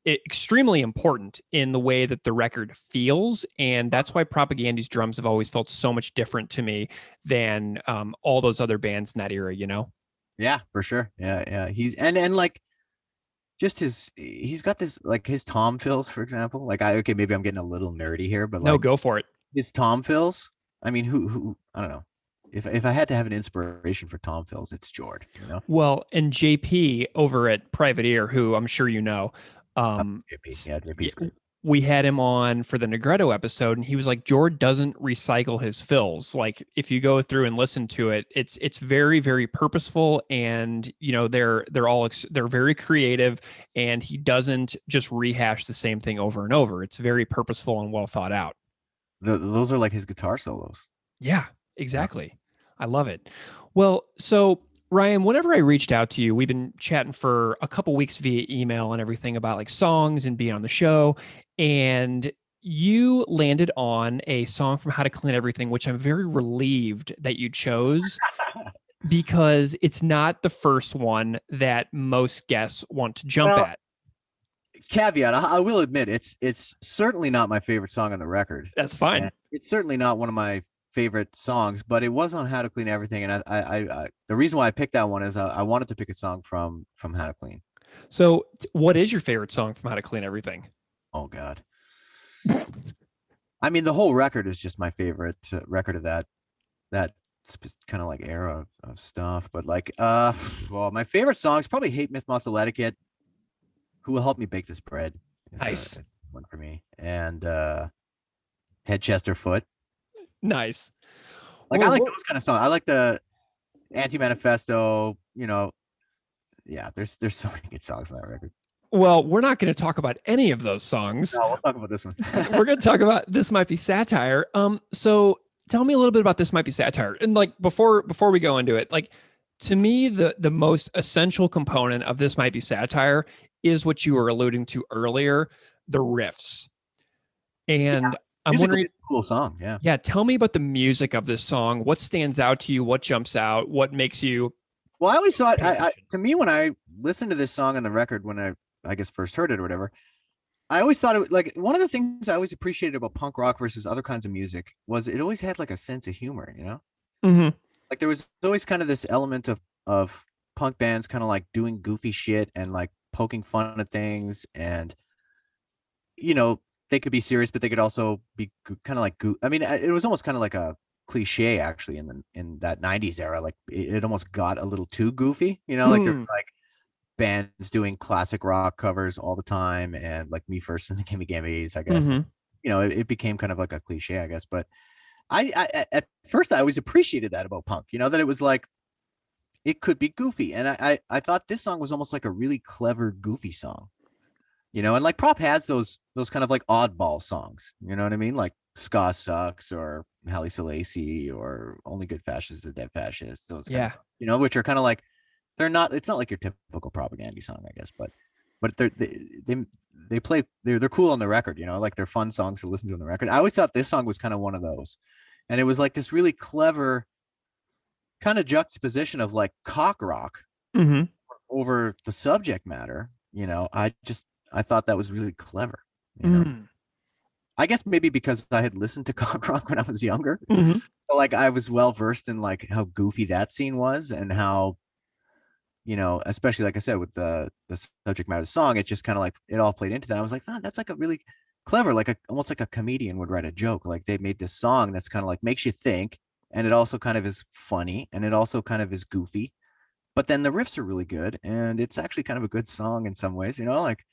extremely important in the way that the record feels, and that's why Propaganda's drums have always felt so much different to me than all those other bands in that era. Yeah, for sure. Yeah. He's and like just he's got this like his tom fills, for example. Like okay, maybe I'm getting a little nerdy here, but No, like go for it. his tom fills. I mean, who I don't know. If I had to have an inspiration for tom fills, it's Jord. Well, and JP over at Private Ear, who I'm sure JP. we had him on for the Negretto episode, and he was like, Jord doesn't recycle his fills. Like if you go through and listen to it, it's very, very purposeful, and they're very creative, and he doesn't just rehash the same thing over and over. It's very purposeful and well thought out. Those are like his guitar solos. Yeah, exactly. Yeah. I love it. Well, so Ryan, whenever I reached out to you, we've been chatting for a couple weeks via email and everything about like songs and being on the show. And you landed on a song from How to Clean Everything, which I'm very relieved that you chose because it's not the first one that most guests want to jump at. Caveat, I will admit, it's certainly not my favorite song on the record. That's fine. And it's certainly not one of my favorite songs, but it was on How to Clean Everything, and I the reason why I picked that one is I wanted to pick a song from How to Clean. So what is your favorite song from How to Clean Everything? Oh God. I mean, the whole record is just my favorite record of that kind of like era of stuff, but like well, my favorite song is probably Hate Myth Muscle Etiquette, Who Will Help Me Bake This Bread. Nice one for me. And Head Chester Foot. Nice. Like I like those kind of songs. I like the Anti-Manifesto, yeah, there's so many good songs on that record. Well, we're not going to talk about any of those songs. No, we'll talk about this one. We're going to talk about This Might Be Satire. So tell me a little bit about This Might Be Satire. And like before we go into it, like to me, the most essential component of This Might Be Satire is what you were alluding to earlier, the riffs. And I'm wondering, cool song. Yeah. Yeah. Tell me about the music of this song. What stands out to you? What jumps out? What makes you? Well, I always thought, to me, when I listened to this song on the record, when I guess first heard it or whatever, I always thought it was like one of the things I always appreciated about punk rock versus other kinds of music was it always had like a sense of humor, Mm-hmm. Like there was always kind of this element of punk bands kind of like doing goofy shit and like poking fun at things, and they could be serious, but they could also be kind of like I mean, it was almost kind of like a cliche actually in that 90s era. Like it almost got a little too goofy, like there were like bands doing classic rock covers all the time, and like Me First and the Gimme Gimmes, I guess. Mm-hmm. It became kind of like a cliche, I guess. But I at first I always appreciated that about punk, that it was like it could be goofy, and I thought this song was almost like a really clever goofy song. And like Prop has those kind of like oddball songs, you know what I mean? Like Ska Sucks or Haile Selassie or Only Good Fascists Are Dead Fascists, those kind of songs, which are kind of like, it's not like your typical Propaganda song, I guess, but they're cool on the record, like they're fun songs to listen to on the record. I always thought this song was kind of one of those, and it was like this really clever kind of juxtaposition of like cock rock Mm-hmm. over the subject matter, I thought that was really clever. I guess maybe because I had listened to cock rock when I was younger. Mm-hmm. So, like I was well versed in like how goofy that scene was and how, especially like I said with the subject matter of the song, it just kind of like it all played into that. I was like, that's like a really clever, like almost like a comedian would write a joke. Like they made this song that's kind of like makes you think, and it also kind of is funny, and it also kind of is goofy. But then the riffs are really good, and it's actually kind of a good song in some ways, like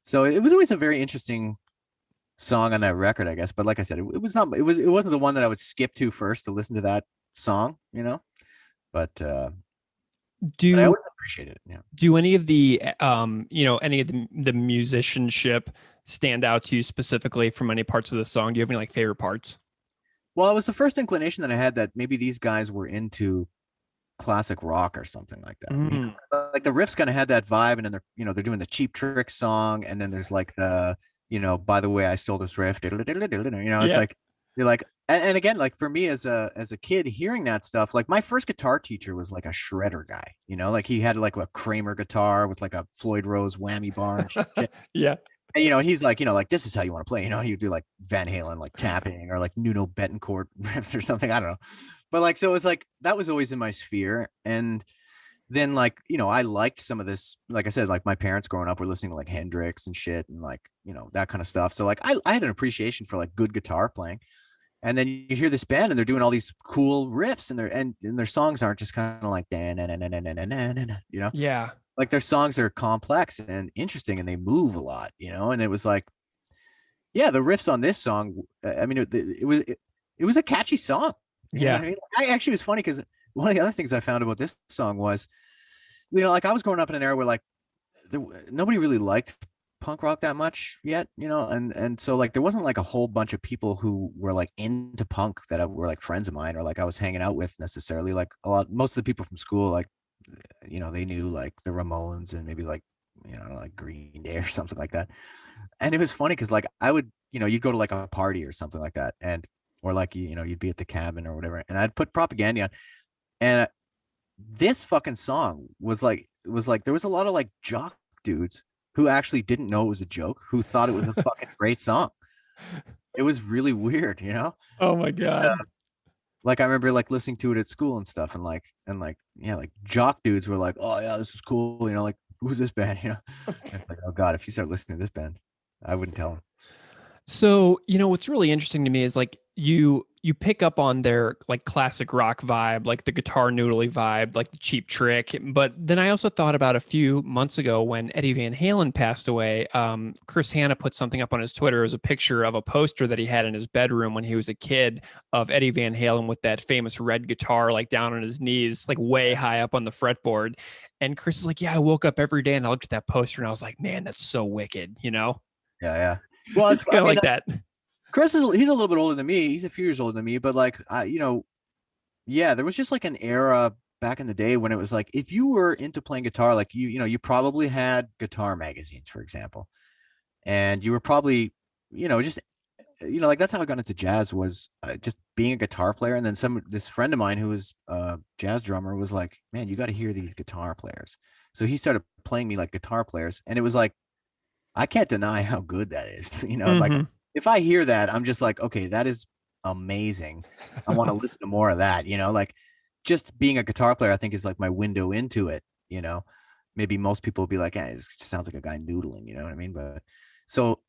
so it was always a very interesting song on that record, I guess. But like I said, it was not it wasn't the one that I would skip to first to listen to that song. But I Do always appreciate it. Yeah. do any of the any of the musicianship stand out to you specifically from any parts of the song? Do you have any like favorite parts? Well, it was the first inclination that I had that maybe these guys were into classic rock or something like that. Mm. Like the riffs kind of had that vibe, and then they're doing the Cheap Trick song, and then there's like the by the way, I stole this riff. It's Yeah. like you're like, and again, like for me as a kid hearing that stuff, like my first guitar teacher was like a shredder guy. Like he had like a Kramer guitar with like a Floyd Rose whammy bar and shit. Yeah. And he's like, like this is how you want to play. He'd do like Van Halen, like tapping, or like Nuno Betancourt riffs or something. I don't know. But like, so it was like that was always in my sphere. And then like, I liked some of this, like I said, like my parents growing up were listening to like Hendrix and shit and like, that kind of stuff. So like I had an appreciation for like good guitar playing. And then you hear this band and they're doing all these cool riffs, and their songs aren't just kind of like Yeah. like their songs are complex and interesting, and they move a lot, and it was like, yeah, the riffs on this song, I mean, it was a catchy song. You know Yeah. what I mean? I actually, was funny because one of the other things I found about this song was, like I was growing up in an era where like nobody really liked punk rock that much yet, and so like there wasn't like a whole bunch of people who were like into punk that were like friends of mine or like I was hanging out with necessarily. Like most of the people from school, like, they knew like the Ramones and maybe like, like Green Day or something like that. And it was funny because like I would, you'd go to like a party or something like that, or like you'd be at the cabin or whatever, and I'd put Propaganda on, and this fucking song was like there was a lot of like jock dudes who actually didn't know it was a joke, who thought it was a fucking great song. It was really weird, Oh my God. Like I remember like listening to it at school and stuff, and yeah, like jock dudes were like, oh yeah, this is cool, like who's this band, It's like, oh God, if you start listening to this band, I wouldn't tell them. So, what's really interesting to me is like you pick up on their like classic rock vibe, like the guitar noodly vibe, like the Cheap Trick. But then I also thought about a few months ago when Eddie Van Halen passed away. Chris Hanna put something up on his Twitter as a picture of a poster that he had in his bedroom when he was a kid of Eddie Van Halen with that famous red guitar, like down on his knees, like way high up on the fretboard. And Chris is like, yeah, I woke up every day and I looked at that poster and I was like, man, that's so wicked, Yeah. Well, It's kind of like that. Chris he's a little bit older than me. He's a few years older than me, but like yeah, there was just like an era back in the day when it was like if you were into playing guitar, like you probably had guitar magazines, for example, and you were probably just like that's how I got into jazz, was just being a guitar player. And then this friend of mine who was a jazz drummer was like, man, you got to hear these guitar players. So he started playing me like guitar players, and it was like I can't deny how good that is. Like if I hear that, I'm just like, okay, that is amazing. I want to listen to more of that, like just being a guitar player, I think is like my window into it, maybe most people will be like, it just sounds like a guy noodling, you know what I mean? But so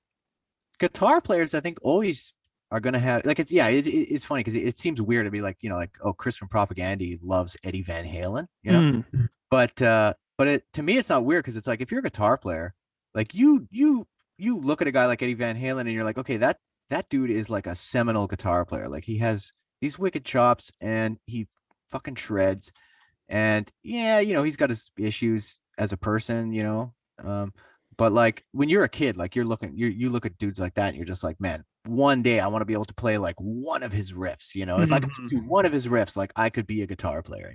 guitar players, I think always are going to have like, it's funny because it seems weird to be like, like, oh, Chris from Propaganda loves Eddie Van Halen, but to me, it's not weird. Cause it's like, if you're a guitar player, like you look at a guy like Eddie Van Halen and you're like, okay, that dude is like a seminal guitar player. Like he has these wicked chops and he fucking shreds. And yeah, he's got his issues as a person, but like when you're a kid, like you look at dudes like that and you're just like, man, one day I want to be able to play like one of his riffs, if I could do one of his riffs, like I could be a guitar player,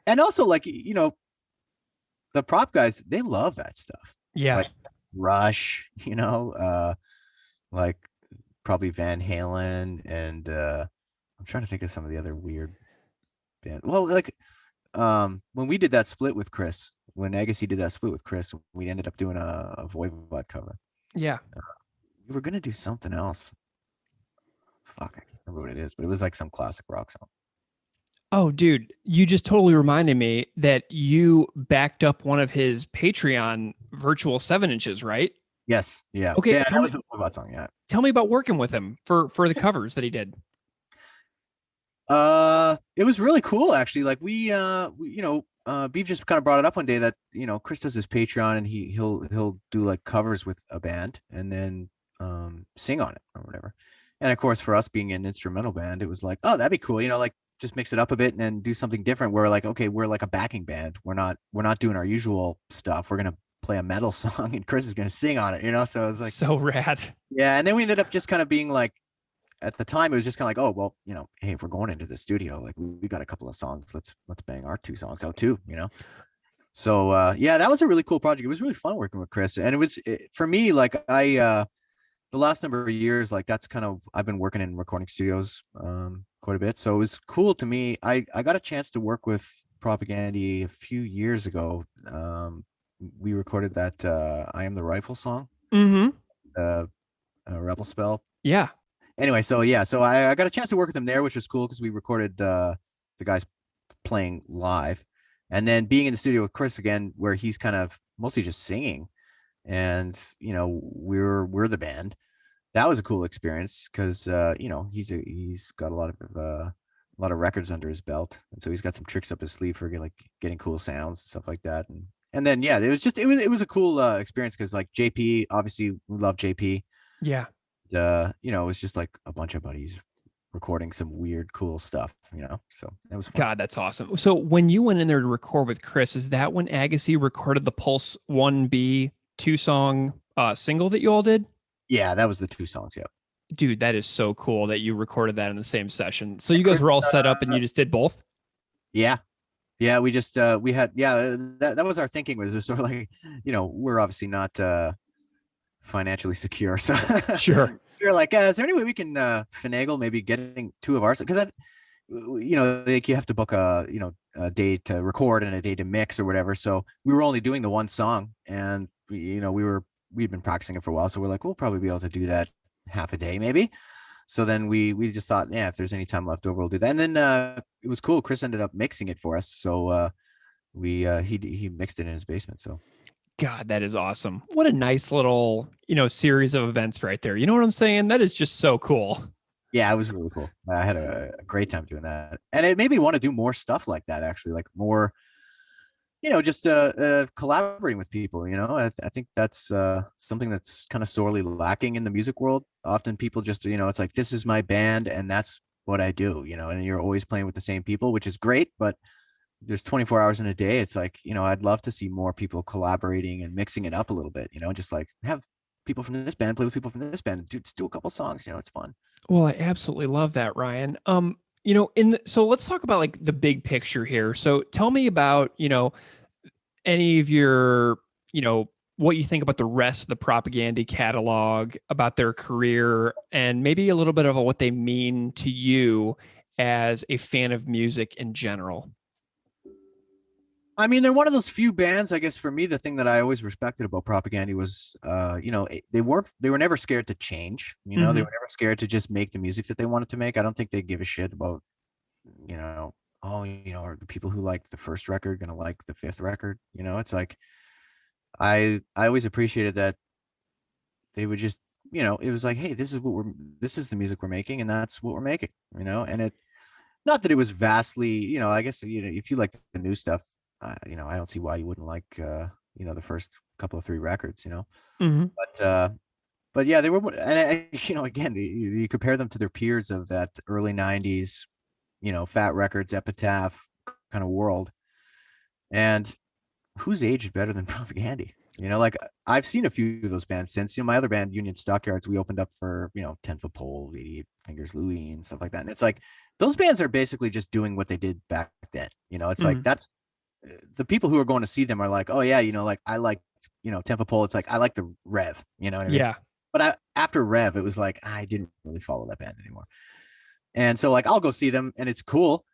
and also like, the prop guys, they love that stuff. Yeah. Like Rush, like probably Van Halen, and I'm trying to think of some of the other weird band. Well, like when we did that split with Chris, when Agassi did that split with Chris, we ended up doing a Voivod cover. Yeah. We were gonna do something else. Fuck, I can't remember what it is, but it was like some classic rock song. Oh, dude, you just totally reminded me that you backed up one of his Patreon virtual 7 inches, right? Yes, yeah, Okay, yeah. tell That me, was a Voivod song. Yeah. tell me about working with him for the covers that he did. It was really cool actually. Like Beef just kind of brought it up one day that Chris does his Patreon and he'll do like covers with a band and then sing on it or whatever. And of course, for us being an instrumental band, it was like, oh, that'd be cool. Like just mix it up a bit and then do something different. We're like, okay, we're like a backing band. We're not doing our usual stuff. We're gonna play a metal song and Chris is gonna sing on it. So it was like, So rad. yeah. And then we ended up just kind of being like, at the time it was just kind of like, oh well, hey, if we're going into the studio, like we got a couple of songs, let's bang our 2 songs out too. So yeah, that was a really cool project. It was really fun working with Chris, and for me, like the last number of years, like that's kind of, I've been working in recording studios quite a bit, so it was cool to me. I got a chance to work with Propaganda a few years ago. We recorded that I Am the Rifle song, Rebel Spell. Yeah. Anyway, so yeah, so I got a chance to work with him there, which was cool because we recorded the guys playing live, and then being in the studio with Chris again, where he's kind of mostly just singing, and we're the band. That was a cool experience because he's got a lot of records under his belt, and so he's got some tricks up his sleeve for getting cool sounds and stuff like that, and then yeah, it was a cool experience because like JP, obviously we love JP. Yeah. It was just like a bunch of buddies recording some weird, cool stuff, so it was fun. God, that's awesome. So when you went in there to record with Chris, is that when Agassi recorded the Pulse 1B 2-song single that you all did? Yeah, that was the 2 songs. Yeah. Dude, that is so cool that you recorded that in the same session. So you guys were all set up and you just did both? Yeah. Yeah, we just we had that was our thinking, was sort of like, we're obviously not financially secure, so Sure. we're like, is there any way we can finagle maybe getting 2 of ours, because like you have to book a day to record and a day to mix or whatever, so we were only doing the 1 song, and we'd been practicing it for a while, so we're like, we'll probably be able to do that half a day maybe. So then we just thought, yeah, if there's any time left over, we'll do that. And then it was cool, Chris ended up mixing it for us, so he mixed it in his basement. So God, that is awesome. What a nice little, series of events right there. You know what I'm saying? That is just so cool. Yeah, it was really cool. I had a great time doing that. And it made me want to do more stuff like that, actually, like more, just collaborating with people. I think that's something that's kind of sorely lacking in the music world. Often people just, it's like, this is my band and that's what I do, and you're always playing with the same people, which is great, but there's 24 hours in a day. It's like, I'd love to see more people collaborating and mixing it up a little bit, just like have people from this band play with people from this band, just do a couple songs, it's fun. Well, I absolutely love that, Ryan. So let's talk about like the big picture here. So tell me about, any of your, what you think about the rest of the Propaganda catalog, about their career, and maybe a little bit of what they mean to you as a fan of music in general. I mean, they're one of those few bands, I guess, for me, the thing that I always respected about Propaganda was, they were never scared to change. They were never scared to just make the music that they wanted to make. I don't think they give a shit about, are the people who liked the first record going to like the 5th record? It's like, I always appreciated that they would just, it was like, hey, this is the music we're making, and that's what we're making, and it, not that it was vastly, I guess, if you like the new stuff, I don't see why you wouldn't like, the first couple of 3 records, but yeah, they were, and again, you compare them to their peers of that early 90s, Fat Records, Epitaph kind of world, and who's aged better than Propaganda? Like I've seen a few of those bands since, my other band, Union Stockyards, we opened up for, 10 Foot Pole, 88 Fingers Louie and stuff like that. And it's like, those bands are basically just doing what they did back then. It's like, that's the people who are going to see them are like, oh yeah, like I like, 10 Foot Pole. It's like, I like the Rev, what I mean? Yeah. But after Rev, it was like, I didn't really follow that band anymore. And so like, I'll go see them and it's cool,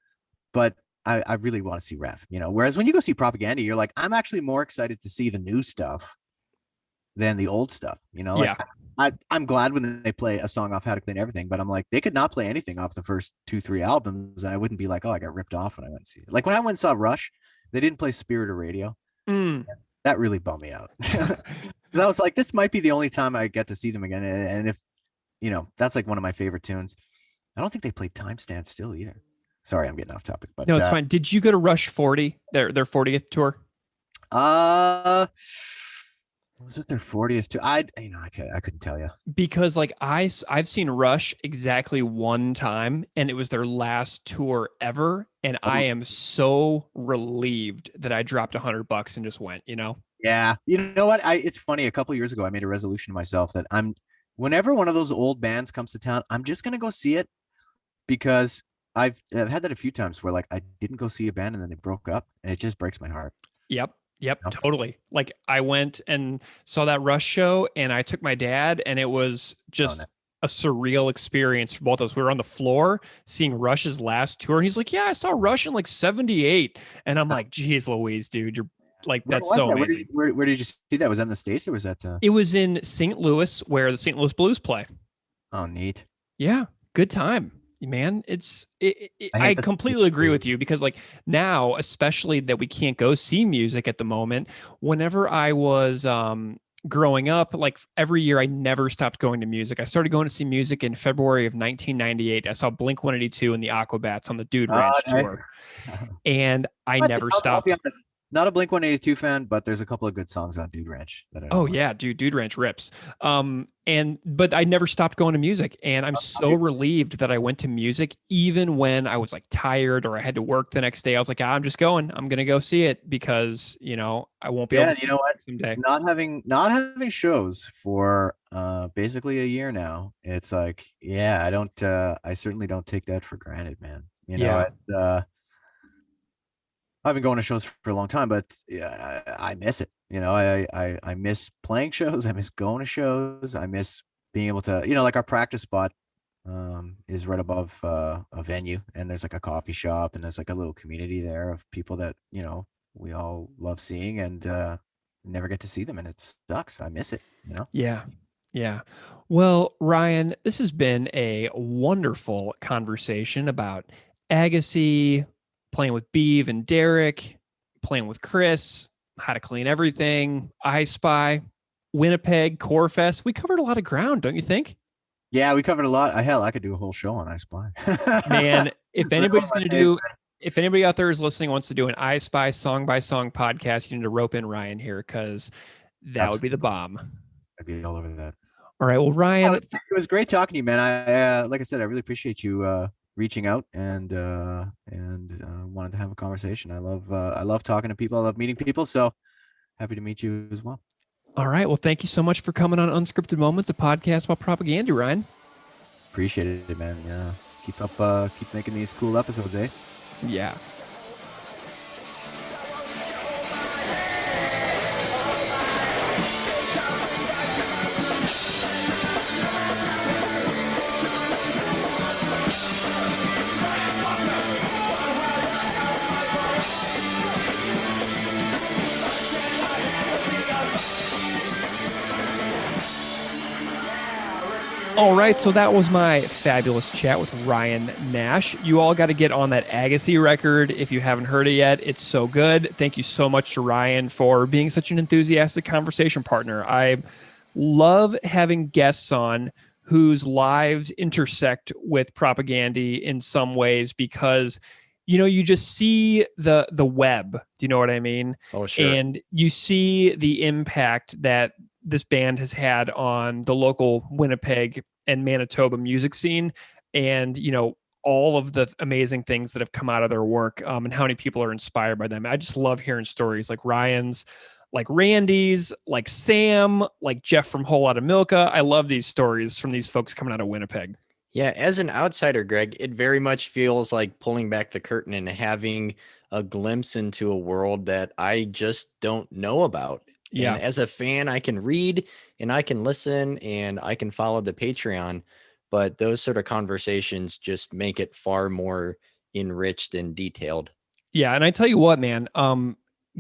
but I really want to see Rev, whereas when you go see Propaganda, you're like, I'm actually more excited to see the new stuff than the old stuff, Yeah. I'm glad when they play a song off How to Clean Everything, but I'm like, they could not play anything off the first 2-3 albums, and I wouldn't be like, oh, I got ripped off when I went to see it. Like when I went and saw Rush, they didn't play Spirit of Radio. Mm. That really bummed me out. I was like, this might be the only time I get to see them again. And if, that's like one of my favorite tunes. I don't think they played Time Stand Still either. Sorry, I'm getting off topic, but No, it's fine. Did you go to Rush 40, their 40th tour? Was it their 40th tour? I couldn't tell you. Because like I've seen Rush exactly one time, and it was their last tour ever. And I am so relieved that I dropped $100 and just went, Yeah. You know what? It's funny. A couple of years ago, I made a resolution to myself that whenever one of those old bands comes to town, I'm just going to go see it, because I've had that a few times where like I didn't go see a band and then they broke up, and it just breaks my heart. Yep, totally. Like I went and saw that Rush show, and I took my dad, and it was just a surreal experience for both of us. We were on the floor seeing Rush's last tour, and he's like, yeah, I saw Rush in like 78. And I'm like, geez Louise, dude, you're like, that's so amazing. Where did you see that? Was that in the States, or was that? It was in St. Louis, where the St. Louis Blues play. Oh, neat. Yeah, good time, man. I completely agree with you, because like now, especially that we can't go see music at the moment, whenever I was growing up, like every year I never stopped going to music. I started going to see music in February of 1998. I saw Blink-182 and the Aquabats on the Dude Ranch tour. And I never stopped. I'll be honest, not a Blink-182 fan, but there's a couple of good songs on Dude Ranch that I Oh yeah, Dude Ranch rips. But I never stopped going to music, and I'm so relieved that I went to music even when I was like tired or I had to work the next day. I was like, I'm going to go see it, because I won't be able to see it someday. Not having shows for basically a year now. It's like, yeah, I certainly don't take that for granted, man. I've been going to shows for a long time, but yeah, I miss it. I miss playing shows. I miss going to shows. I miss being able to, like our practice spot is right above a venue, and there's like a coffee shop, and there's like a little community there of people that, we all love seeing, and never get to see them, and it sucks. I miss it, Yeah. Yeah. Well, Ryan, this has been a wonderful conversation about Agassi, playing with Beeve and Derek, playing with Chris, How to Clean Everything, I Spy, Winnipeg, Core Fest. We covered a lot of ground, don't you think? Yeah, we covered a lot. Hell, I could do a whole show on I Spy. Man, if anybody out there is listening wants to do an I Spy song by song podcast, you need to rope in Ryan here, because that would be the bomb. I'd be all over that. All right. Well, Ryan, it was great talking to you, man. I like I said, I really appreciate you reaching out and wanted to have a conversation. I love talking to people. I love meeting people. So happy to meet you as well. All right. Well, thank you so much for coming on Unscripted Moments, a podcast about propaganda, Ryan. Appreciate it, man. Yeah. Keep making these cool episodes, eh? Yeah. All right, so that was my fabulous chat with Ryan Nash. You all got to get on that Agassi record if you haven't heard it yet. It's so good. Thank you so much to Ryan for being such an enthusiastic conversation partner. I love having guests on whose lives intersect with propaganda in some ways, because you just see the web. Do you know what I mean? Oh, sure. And you see the impact that this band has had on the local Winnipeg and Manitoba music scene, and all of the amazing things that have come out of their work, and how many people are inspired by them. I just love hearing stories like Ryan's, like Randy's, like Sam, like Jeff from Whole Lotta Milka. I love these stories from these folks coming out of Winnipeg. Yeah, as an outsider, Greg, it very much feels like pulling back the curtain and having a glimpse into a world that I just don't know about. Yeah. And as a fan, I can read and I can listen and I can follow the Patreon, but those sort of conversations just make it far more enriched and detailed. Yeah, and I tell you what, man,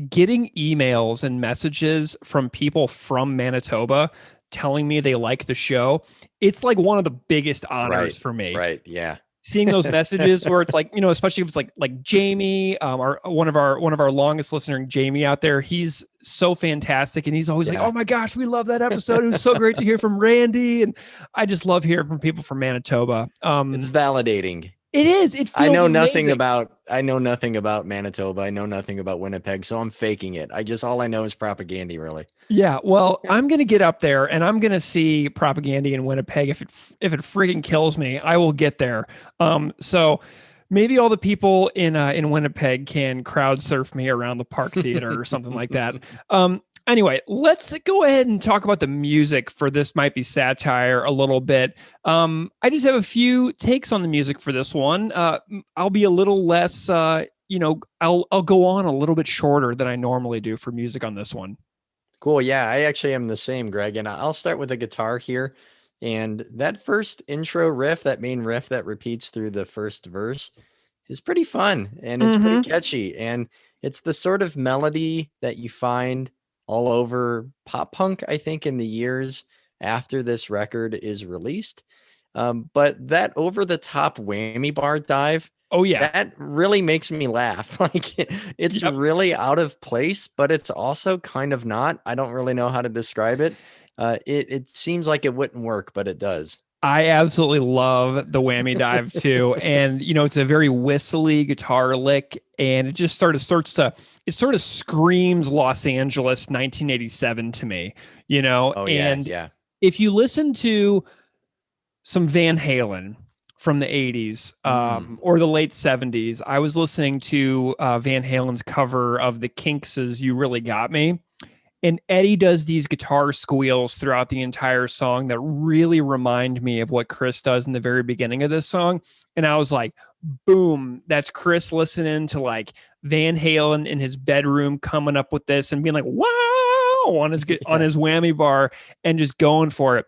getting emails and messages from people from Manitoba telling me they like the show, it's like one of the biggest honors Right. for me. Right. Yeah. Seeing those messages where it's like, you know, especially if it's like Jamie, our one of our longest listener, Jamie out there, he's so fantastic, and he's always like, Yeah. "Oh my gosh, we love that episode. It was so great to hear from Randy," and I just love hearing from people from Manitoba. It's validating. It is. It feels I know amazing. nothing about Manitoba. I know nothing about Winnipeg, so I'm faking it. All I know is propaganda, really. Yeah, well, I'm gonna get up there and I'm gonna see propaganda in Winnipeg. If it freaking kills me, I will get there. So maybe all the people in Winnipeg can crowd surf me around the Park Theater or something like that. Anyway, let's go ahead and talk about the music for This Might Be Satire a little bit. I just have a few takes on the music for this one. I'll be a little less, I'll go on a little bit shorter than I normally do for music on this one. Cool. Yeah, I actually am the same, Greg. And I'll start with the guitar here. And that first intro riff, that main riff that repeats through the first verse, is pretty fun and it's pretty catchy. And it's the sort of melody that you find all over pop punk, I think, in the years after this record is released. But that over the top whammy bar dive, oh yeah, that really makes me laugh. Like it's really out of place, but it's also kind of not. I don't really know how to describe it. It seems like it wouldn't work, but it does. I absolutely love the whammy dive too. And, you know, it's a very whistly guitar lick, and it just sort of screams Los Angeles 1987 to me, you know? Oh, and yeah. if you listen to some Van Halen from the 80s or the late 70s, I was listening to Van Halen's cover of the Kinks' You Really Got Me. And Eddie does these guitar squeals throughout the entire song that really remind me of what Chris does in the very beginning of this song. And I was like, boom, that's Chris listening to like Van Halen in his bedroom coming up with this and being like, wow, on his whammy bar and just going for it.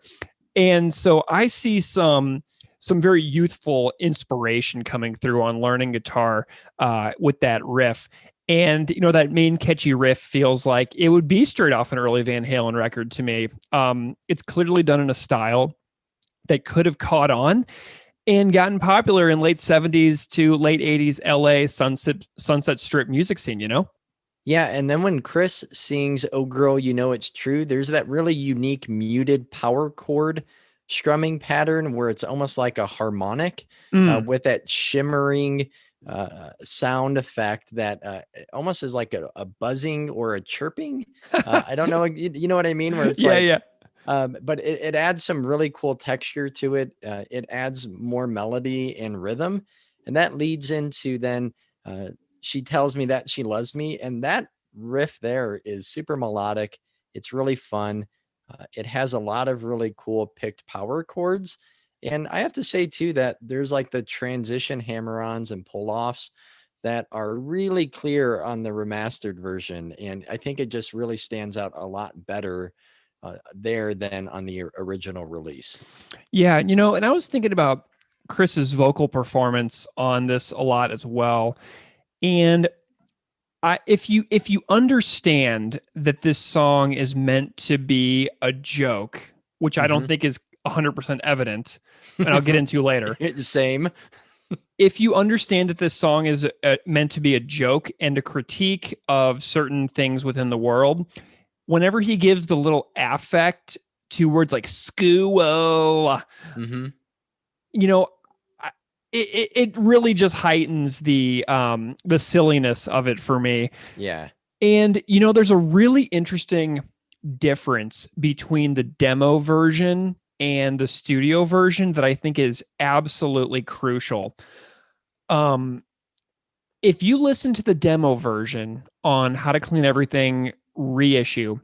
And so I see some very youthful inspiration coming through on learning guitar with that riff. And, you know, that main catchy riff feels like it would be straight off an early Van Halen record to me. It's clearly done in a style that could have caught on and gotten popular in late 70s to late 80s LA Sunset Strip music scene, you know? Yeah, and then when Chris sings "Oh Girl, You Know It's True," there's that really unique muted power chord strumming pattern where it's almost like a harmonic with that shimmering sound effect that almost is like a buzzing or a chirping. I don't know, you know what I mean? Where it's but it adds some really cool texture to it. It adds more melody and rhythm, and that leads into then She Tells Me That She Loves Me, and that riff there is super melodic. It's really fun. It has a lot of really cool picked power chords. And I have to say too, that there's like the transition hammer-ons and pull-offs that are really clear on the remastered version. And I think it just really stands out a lot better there than on the original release. Yeah, you know, and I was thinking about Chris's vocal performance on this a lot as well. And if you understand that this song is meant to be a joke, which I don't think is 100% evident, and I'll get into later. Same. If you understand that this song is meant to be a joke and a critique of certain things within the world, whenever he gives the little affect to words like school, you know, it really just heightens the silliness of it for me. Yeah. And, you know, there's a really interesting difference between the demo version and the studio version that I think is absolutely crucial. If you listen to the demo version on How to Clean Everything reissue,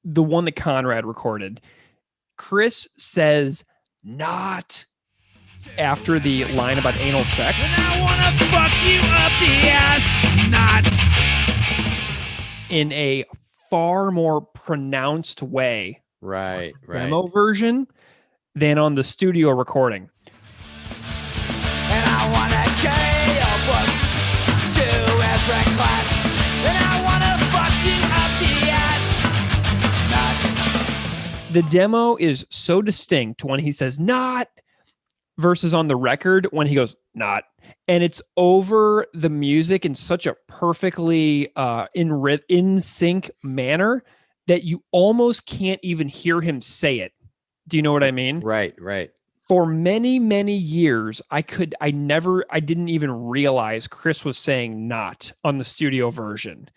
the one that Conrad recorded, Chris says not after the line about anal sex. I wanna fuck you up the ass, not in a far more pronounced way. Right. Demo version than on the studio recording. and I wanna kill your books to the demo is so distinct when he says not versus on the record when he goes not, and it's over the music in such a perfectly in sync manner that you almost can't even hear him say it. Do you know what I mean? Right. For many, many years, I didn't even realize Chris was saying not on the studio version.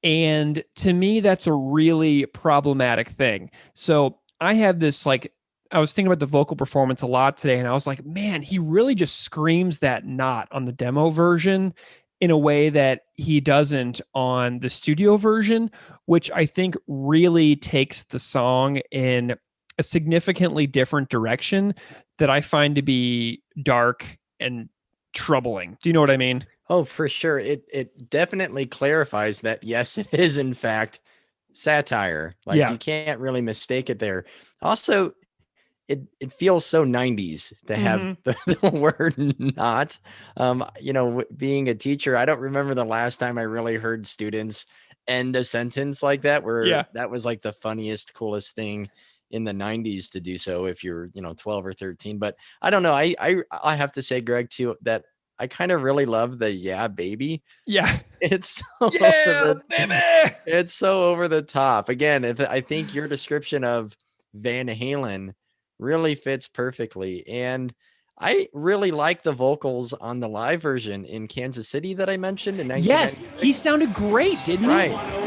And to me, that's a really problematic thing. So I have this, like, I was thinking about the vocal performance a lot today, and I was like, man, he really just screams that not on the demo version in a way that he doesn't on the studio version, which I think really takes the song in a significantly different direction that I find to be dark and troubling. Do you know what I mean? Oh, for sure. It definitely clarifies that, yes, it is in fact satire. Like, Yeah. you can't really mistake it there. Also, it feels so 90s to have the word not. Being a teacher, I don't remember the last time I really heard students end a sentence like that, where that was like the funniest, coolest thing in the 90s to do so if you're 12 or 13. But I don't know, I have to say, Greg, too, that I kind of really love the "yeah baby." Yeah. It's so Yeah, baby. it's so over the top. Again, if I think your description of Van Halen really fits perfectly, and I really like the vocals on the live version in Kansas City that I mentioned in 1996. Yes, he sounded great, didn't he? Right.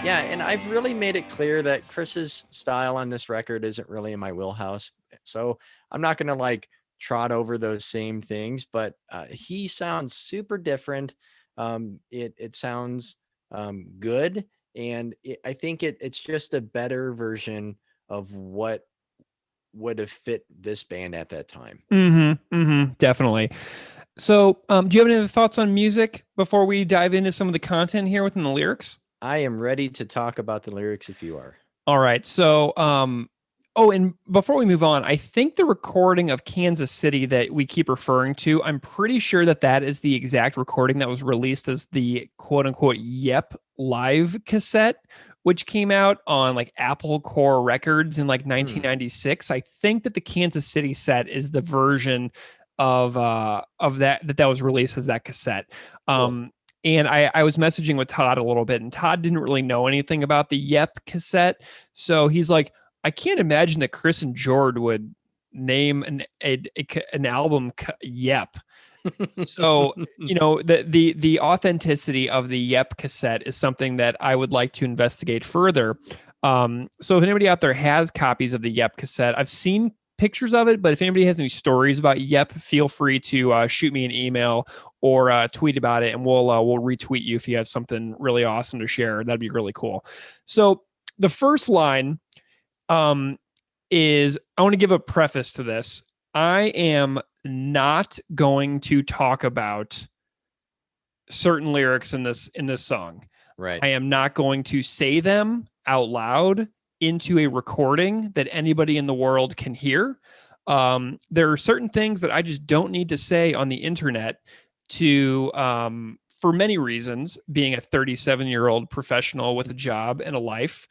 Yeah, and I've really made it clear that Chris's style on this record isn't really in my wheelhouse. So I'm not going to like trot over those same things, but he sounds super different. It sounds good. And I think it's just a better version of what would have fit this band at that time. Definitely. So do you have any other thoughts on music before we dive into some of the content here within the lyrics? I am ready to talk about the lyrics if you are. All right. So, and before we move on, I think the recording of Kansas City that we keep referring to, I'm pretty sure that is the exact recording that was released as the quote unquote Yep live cassette, which came out on like Apple Core Records in like 1996. I think that the Kansas City set is the version of that was released as that cassette. Cool. And I was messaging with Todd a little bit, and Todd didn't really know anything about the Yep cassette. So he's like, I can't imagine that Chris and Jord would name an album Yep. So, the authenticity of the Yep cassette is something that I would like to investigate further. So if anybody out there has copies of the Yep cassette, I've seen pictures of it, but if anybody has any stories about Yep, feel free to shoot me an email or tweet about it, and we'll retweet you if you have something really awesome to share. That'd be really cool. So the first line is, I want to give a preface to this. I am not going to talk about certain lyrics in this song. Right. I am not going to say them out loud into a recording that anybody in the world can hear. There are certain things that I just don't need to say on the internet for many reasons, being a 37-year-old professional with a job and a life.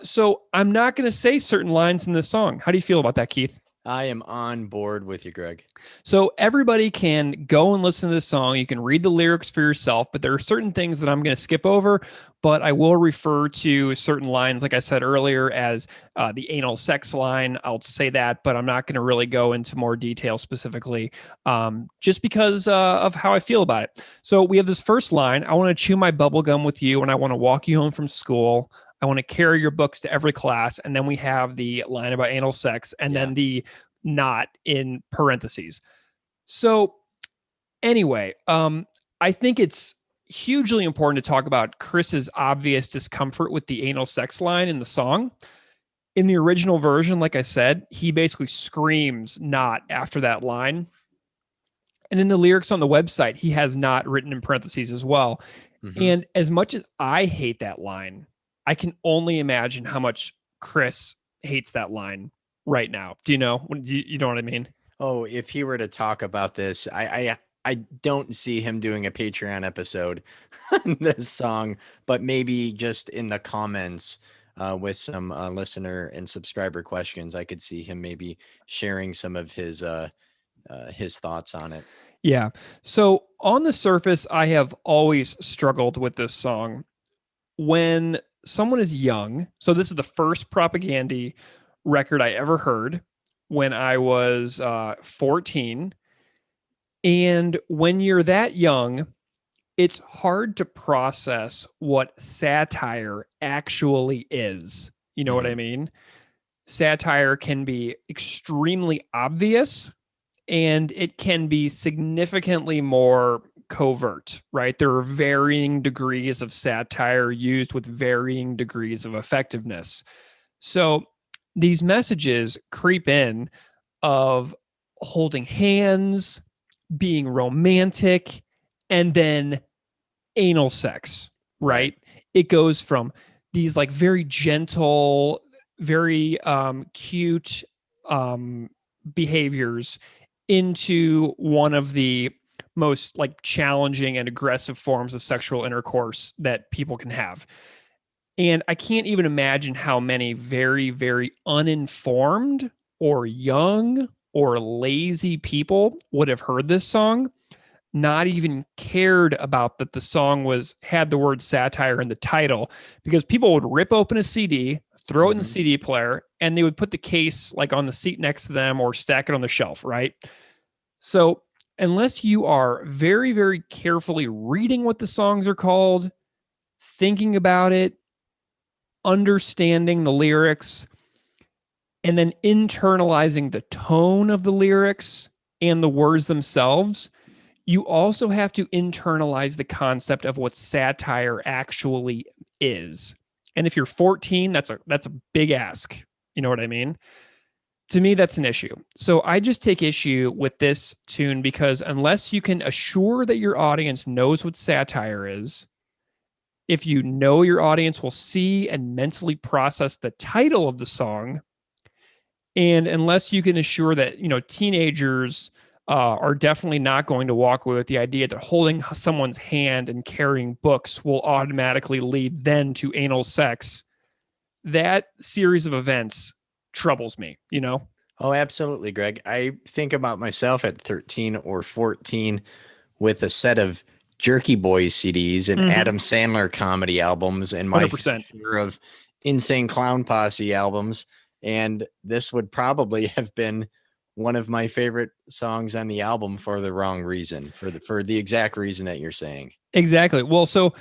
So I'm not going to say certain lines in this song. How do you feel about that, Keith? I am on board with you, Greg. So everybody can go and listen to this song. You can read the lyrics for yourself, but there are certain things that I'm going to skip over, but I will refer to certain lines, like I said earlier, as the anal sex line. I'll say that, but I'm not going to really go into more detail specifically, just because of how I feel about it. So we have this first line: I want to chew my bubble gum with you, and I want to walk you home from school. I want to carry your books to every class. And then we have the line about anal sex, and then the not in parentheses. So anyway, I think it's hugely important to talk about Chris's obvious discomfort with the anal sex line in the song. In the original version, like I said, he basically screams not after that line. And in the lyrics on the website, he has not written in parentheses as well. Mhm. And as much as I hate that line, I can only imagine how much Chris hates that line right now. Do you know? You know what I mean? Oh, if he were to talk about this, I don't see him doing a Patreon episode on this song, but maybe just in the comments with some listener and subscriber questions, I could see him maybe sharing some of his thoughts on it. Yeah. So on the surface, I have always struggled with this song. When someone is young, so this is the first Propaganda record I ever heard when I was 14. And when you're that young, it's hard to process what satire actually is. You know what I mean? Satire can be extremely obvious, and it can be significantly more covert, right? There are varying degrees of satire used with varying degrees of effectiveness. So these messages creep in of holding hands, being romantic, and then anal sex, right? It goes from these like very gentle, very cute behaviors into one of the most like challenging and aggressive forms of sexual intercourse that people can have. And I can't even imagine how many very, very uninformed or young or lazy people would have heard this song, not even cared about that the song had the word satire in the title, because people would rip open a CD, throw it in the CD player, and they would put the case like on the seat next to them or stack it on the shelf, right? So unless you are very, very carefully reading what the songs are called, thinking about it, understanding the lyrics, and then internalizing the tone of the lyrics and the words themselves, you also have to internalize the concept of what satire actually is. And if you're 14, that's a big ask. You know what I mean? To me, that's an issue. So I just take issue with this tune because unless you can assure that your audience knows what satire is, if you know your audience will see and mentally process the title of the song, and unless you can assure that, teenagers are definitely not going to walk away with the idea that holding someone's hand and carrying books will automatically lead then to anal sex, that series of events troubles me, Oh, absolutely, Greg. I think about myself at 13 or 14 with a set of Jerky Boys CDs and Adam Sandler comedy albums and my 100%. share of Insane Clown Posse albums. And this would probably have been one of my favorite songs on the album for the wrong reason, for the exact reason that you're saying. Exactly. Well, so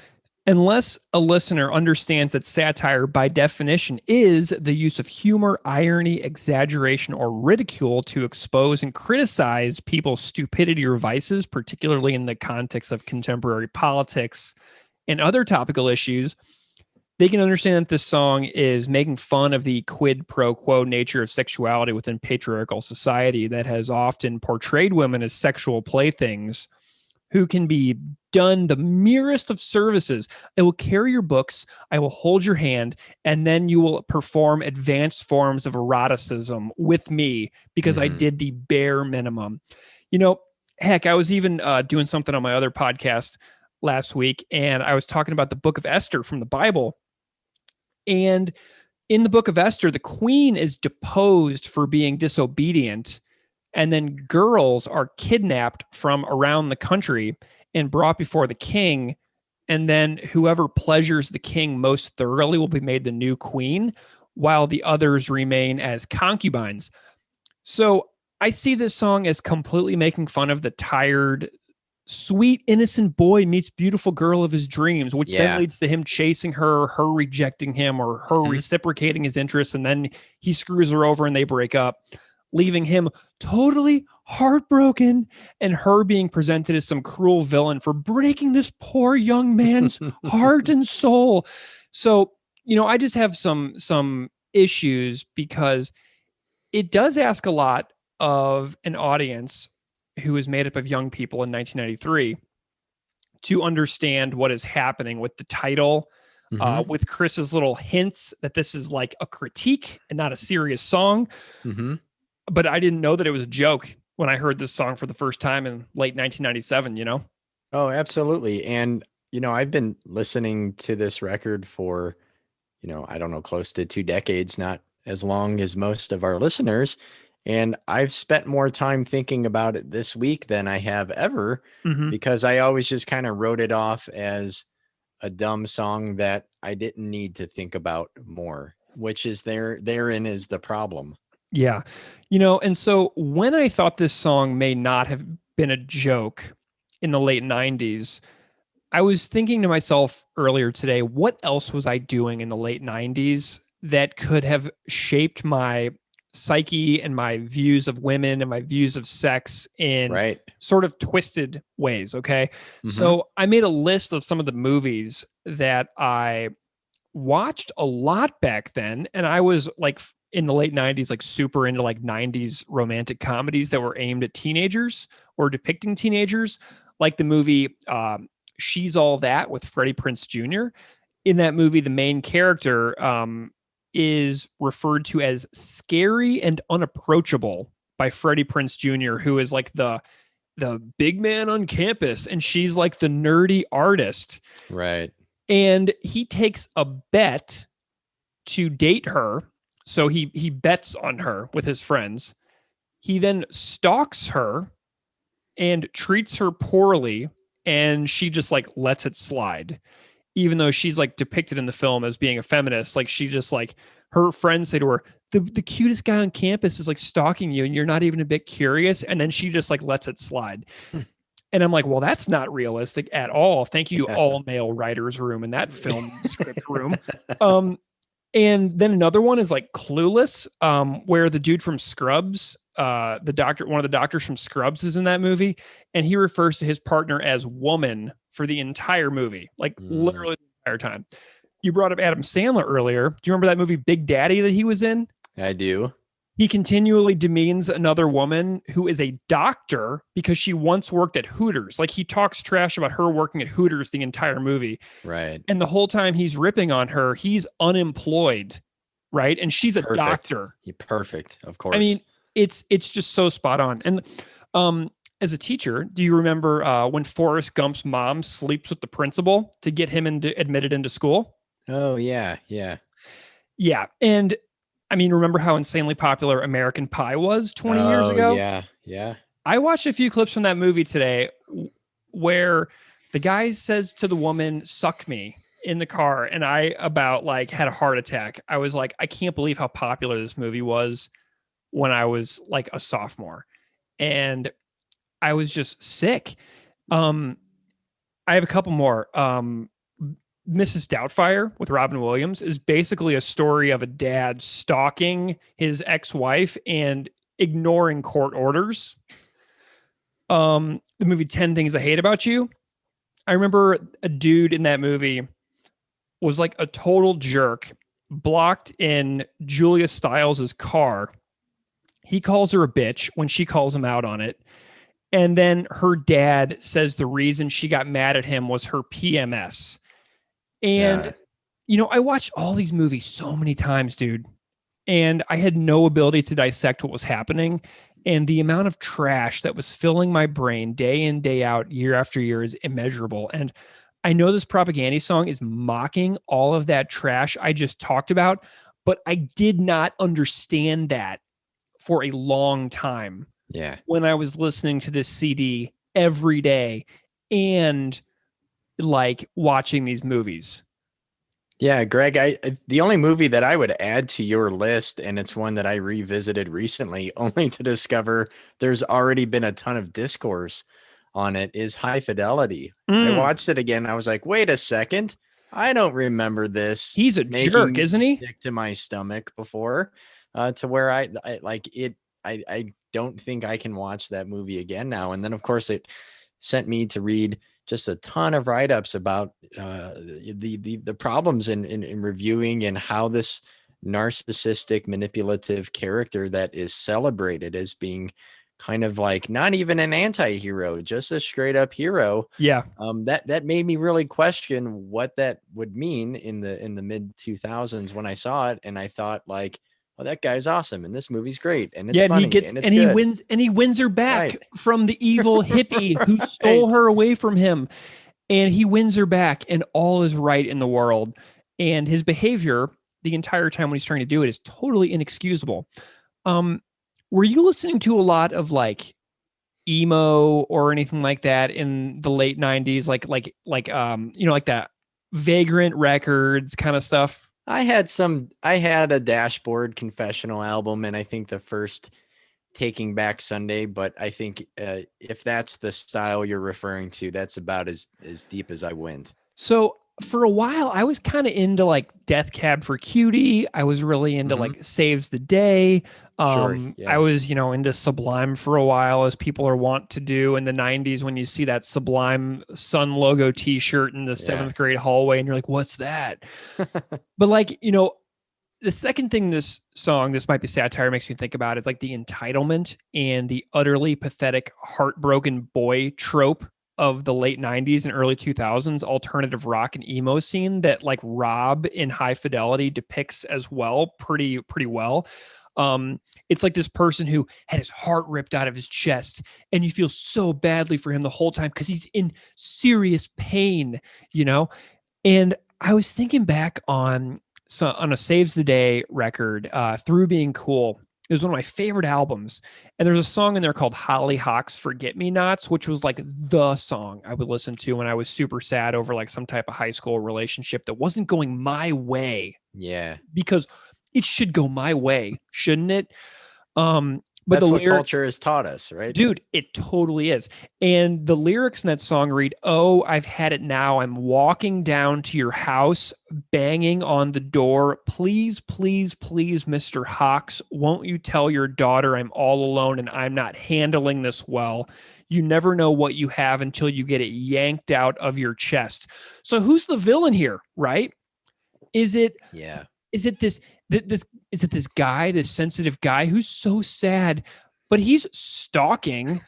unless a listener understands that satire by definition is the use of humor, irony, exaggeration, or ridicule to expose and criticize people's stupidity or vices, particularly in the context of contemporary politics and other topical issues, they can understand that this song is making fun of the quid pro quo nature of sexuality within patriarchal society that has often portrayed women as sexual playthings who can be done the merest of services. I will carry your books, I will hold your hand, and then you will perform advanced forms of eroticism with me because I did the bare minimum. Heck, I was even doing something on my other podcast last week, and I was talking about the book of Esther from the Bible. And in the book of Esther, the queen is deposed for being disobedient, and then girls are kidnapped from around the country and brought before the king. And then whoever pleasures the king most thoroughly will be made the new queen, while the others remain as concubines. So I see this song as completely making fun of the tired, sweet, innocent boy meets beautiful girl of his dreams, which then leads to him chasing her rejecting him, or her reciprocating his interest. And then he screws her over and they break up, leaving him totally heartbroken, and her being presented as some cruel villain for breaking this poor young man's heart and soul. So, I just have some issues, because it does ask a lot of an audience who is made up of young people in 1993 to understand what is happening with the title, with Chris's little hints that this is like a critique and not a serious song. But I didn't know that it was a joke when I heard this song for the first time in late 1997, Oh, absolutely. And, I've been listening to this record for, I don't know, close to 2 decades, not as long as most of our listeners. And I've spent more time thinking about it this week than I have ever, because I always just kind of wrote it off as a dumb song that I didn't need to think about more, which is therein is the problem. Yeah. And so when I thought this song may not have been a joke in the late 90s, I was thinking to myself earlier today, what else was I doing in the late 90s that could have shaped my psyche and my views of women and my views of sex in sort of twisted ways? Okay. So I made a list of some of the movies that I watched a lot back then. And I was like, in the late 90s, like super into like 90s romantic comedies that were aimed at teenagers or depicting teenagers, like the movie She's All That with Freddie Prinze Jr. In that movie, the main character is referred to as scary and unapproachable by Freddie Prinze Jr., who is like the big man on campus, and she's like the nerdy artist. Right. And he takes a bet to date her. So he bets on her with his friends. He then stalks her and treats her poorly, and she just like lets it slide. Even though she's like depicted in the film as being a feminist, like she just like, her friends say to her, the cutest guy on campus is like stalking you and you're not even a bit curious. And then she just like lets it slide. And I'm like, well, that's not realistic at all. Thank you, all male writers room in that film script room. And then another one is like Clueless, where the dude from Scrubs, one of the doctors from Scrubs is in that movie, and he refers to his partner as woman for the entire movie, like literally the entire time. You brought up Adam Sandler earlier. Do you remember that movie Big Daddy that he was in? I do. He continually demeans another woman who is a doctor because she once worked at Hooters. Like he talks trash about her working at Hooters the entire movie. Right. And the whole time he's ripping on her, he's unemployed. Right. And she's a doctor. Perfect. Of course. I mean, it's just so spot on. And as a teacher, do you remember when Forrest Gump's mom sleeps with the principal to get him admitted into school? Oh, yeah. Yeah. Yeah. And I mean, remember how insanely popular American Pie was 20 years ago? Yeah, yeah. I watched a few clips from that movie today where the guy says to the woman, "Suck me," in the car, and I about like had a heart attack. I was like, I can't believe how popular this movie was when I was like a sophomore. And I was just sick. I have a couple more. Mrs. Doubtfire with Robin Williams is basically a story of a dad stalking his ex-wife and ignoring court orders. The movie 10 Things I Hate About You. I remember a dude in that movie was like a total jerk, blocked in Julia Stiles' car. He calls her a bitch when she calls him out on it. And then her dad says the reason she got mad at him was her PMS. And, I watched all these movies so many times, dude, and I had no ability to dissect what was happening. And the amount of trash that was filling my brain day in, day out, year after year is immeasurable. And I know this propaganda song is mocking all of that trash I just talked about, but I did not understand that for a long time Yeah. when I was listening to this CD every day and like watching these movies. Yeah, Greg, the only movie that I would add to your list, and it's one that I revisited recently only to discover there's already been a ton of discourse on it, is High Fidelity. I watched it again. I was like, wait a second. I don't remember this. He's a jerk, me isn't he? sick to my stomach before, to where I like it. I don't think I can watch that movie again now. And then, of course, it sent me to read just a ton of write-ups about the problems in reviewing and how this narcissistic, manipulative character that is celebrated as being kind of like not even an anti-hero, just a straight up hero. Yeah. That made me really question what that would mean in the mid 2000s when I saw it, and I thought like, well, that guy's awesome, and this movie's great, and it's funny, and it's good. He wins her back Right. from the evil hippie who stole Right. her away from him, and he wins her back, and all is right in the world. And his behavior the entire time when he's trying to do it is totally inexcusable. Were you listening to a lot of like emo or anything like that in the late 90s, like like that Vagrant Records kind of stuff? I had a Dashboard Confessional album, and I think the first Taking Back Sunday, but I think if that's the style you're referring to, that's about as deep as I went. So for a while, I was kind of into like Death Cab for Cutie. I was really into like Saves the Day. Sure, yeah. I was, into Sublime for a while, as people are wont to do in the 90s when you see that Sublime Sun logo t-shirt in the seventh grade hallway and you're like, what's that? But like, the second thing this might be satire, makes me think about is like the entitlement and the utterly pathetic heartbroken boy trope of the late 90s and early 2000s alternative rock and emo scene that like Rob in High Fidelity depicts as well, pretty well. It's like this person who had his heart ripped out of his chest, and you feel so badly for him the whole time because he's in serious pain, And I was thinking back on a Saves the Day record, Through Being Cool. It was one of my favorite albums. And there's a song in there called Hollyhocks Forget-Me-Nots, which was like the song I would listen to when I was super sad over like some type of high school relationship that wasn't going my Yeah. because it should go my way, shouldn't it? But that's what culture has taught us, right? Dude, it totally is. And the lyrics in that song read, "Oh, I've had it now. I'm walking down to your house, banging on the door. Please, please, please, Mr. Hawks, won't you tell your daughter I'm all alone and I'm not handling this well? You never know what you have until you get it yanked out of your chest." So who's the villain here, right? Is it this guy, this sensitive guy who's so sad, but he's stalking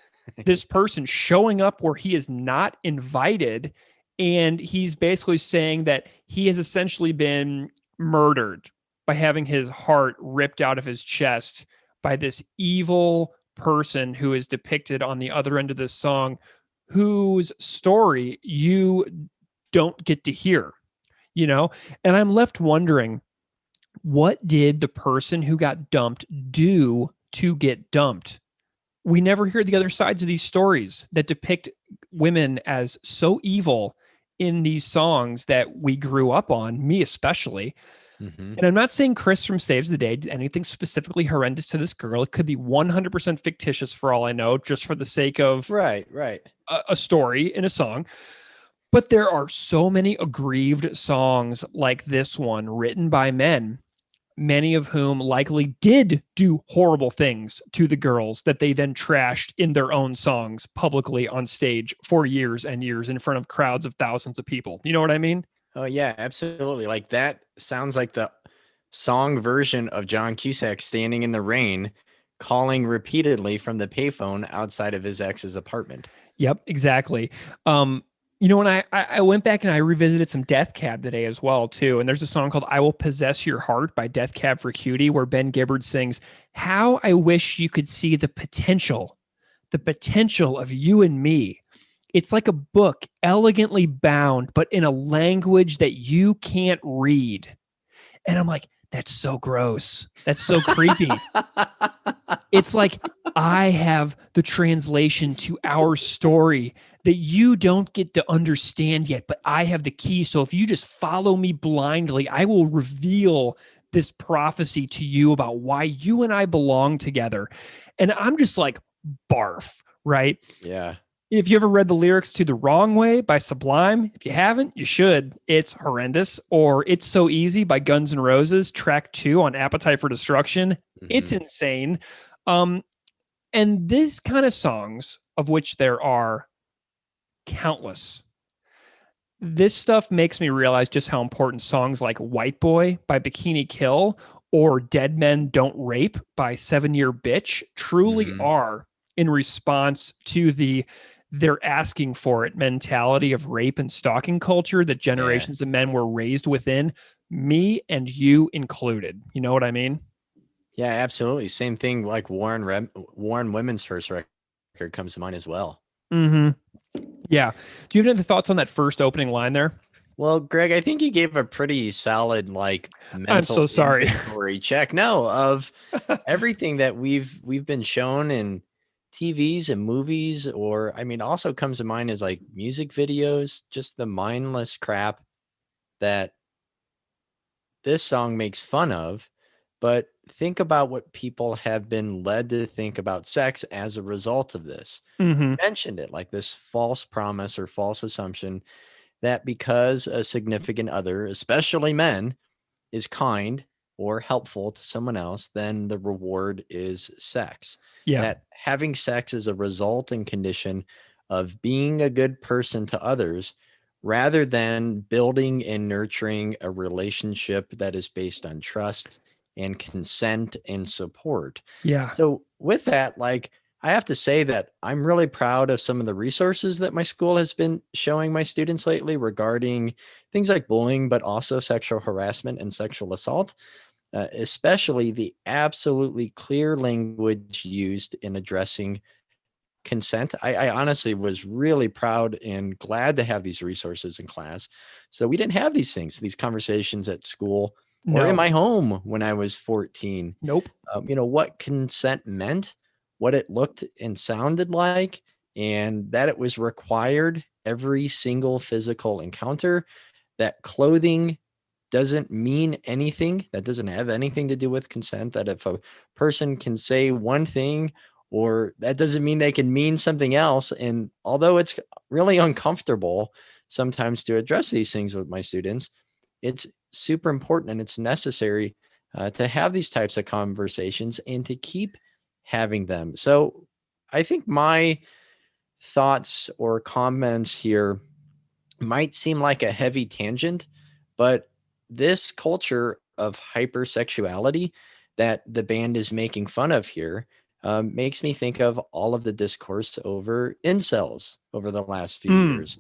this person, showing up where he is not invited, and he's basically saying that he has essentially been murdered by having his heart ripped out of his chest by this evil person who is depicted on the other end of this song, whose story you don't get to hear, And I'm left wondering, what did the person who got dumped do to get dumped? We never hear the other sides of these stories that depict women as so evil in these songs that we grew up on, me especially. And I'm not saying Chris from Saves the Day did anything specifically horrendous to this girl. It could be 100% fictitious for all I know, just for the sake of right. a story in a song. But there are so many aggrieved songs like this one written by men, many of whom likely did do horrible things to the girls that they then trashed in their own songs publicly on stage for years and years in front of crowds of thousands of people. You know what I mean? Oh yeah, absolutely. Like that sounds like the song version of John Cusack standing in the rain, calling repeatedly from the payphone outside of his ex's apartment. Yep, exactly. When I went back and I revisited some Death Cab today as well, too. And there's a song called "I Will Possess Your Heart" by Death Cab for Cutie, where Ben Gibbard sings, "How I wish you could see the potential of you and me. It's like a book elegantly bound, but in a language that you can't read." And I'm like, that's so gross. That's so creepy. It's like I have the translation to our story that you don't get to understand yet, but I have the key. So if you just follow me blindly, I will reveal this prophecy to you about why you and I belong together. And I'm just like, barf, right? Yeah. If you ever read the lyrics to The Wrong Way by Sublime, if you haven't, you should. It's horrendous. Or It's So Easy by Guns N' Roses, track 2 on Appetite for Destruction. It's Mhm. insane. And this kind of songs, of which there are countless, this stuff makes me realize just how important songs like White Boy by Bikini Kill or Dead Men Don't Rape by 7 Year Bitch truly Mhm. are in response to the they're asking for it mentality of rape and stalking culture that generations of men were raised within, me and you included. You know what I mean? Yeah, absolutely. Same thing like Warren Women's first record comes to mind as well. Mm-hmm. Yeah. Do you have any thoughts on that first opening line there? Well, Greg, I think you gave a pretty solid like I'm so mental sorry. inventory check. No, of everything that we've been shown in TVs and movies, or I mean, also comes to mind is like music videos, just the mindless crap that this song makes fun of. But think about what people have been led to think about sex as a result of this. Mm-hmm. You mentioned it, like this false promise or false assumption that because a significant other, especially men, is kind or helpful to someone else, then the reward is sex. Yeah. That having sex is a result and condition of being a good person to others rather than building and nurturing a relationship that is based on trust and consent and support. Yeah. So, with that, like, I have to say that I'm really proud of some of the resources that my school has been showing my students lately regarding things like bullying, but also sexual harassment and sexual assault, especially the absolutely clear language used in addressing consent. I honestly was really proud and glad to have these resources in class. So we didn't have these things, these conversations at school or in No. my home when I was 14. Nope. What consent meant, what it looked and sounded like, and that it was required every single physical encounter, that clothing doesn't mean anything, that doesn't have anything to do with consent, that if a person can say one thing, or that doesn't mean they can mean something else. And although it's really uncomfortable sometimes to address these things with my students, it's super important and it's necessary to have these types of conversations and to keep having them. So I think my thoughts or comments here might seem like a heavy tangent, but this culture of hypersexuality that the band is making fun of here makes me think of all of the discourse over incels over the last few Mm. years,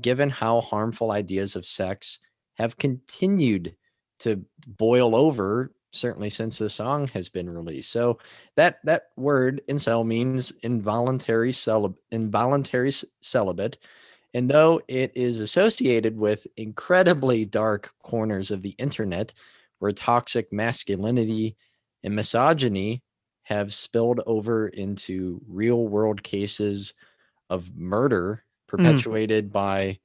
given how harmful ideas of sex have continued to boil over, certainly since the song has been released. So that word incel means involuntary celibate, and though it is associated with incredibly dark corners of the internet where toxic masculinity and misogyny have spilled over into real world cases of murder Mm. perpetuated by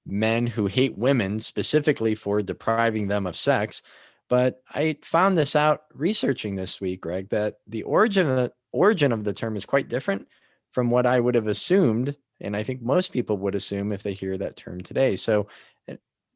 men who hate women specifically for depriving them of sex. But I found this out researching this week, Greg, that the origin of the term is quite different from what I would have assumed, and I think most people would assume if they hear that term today. So,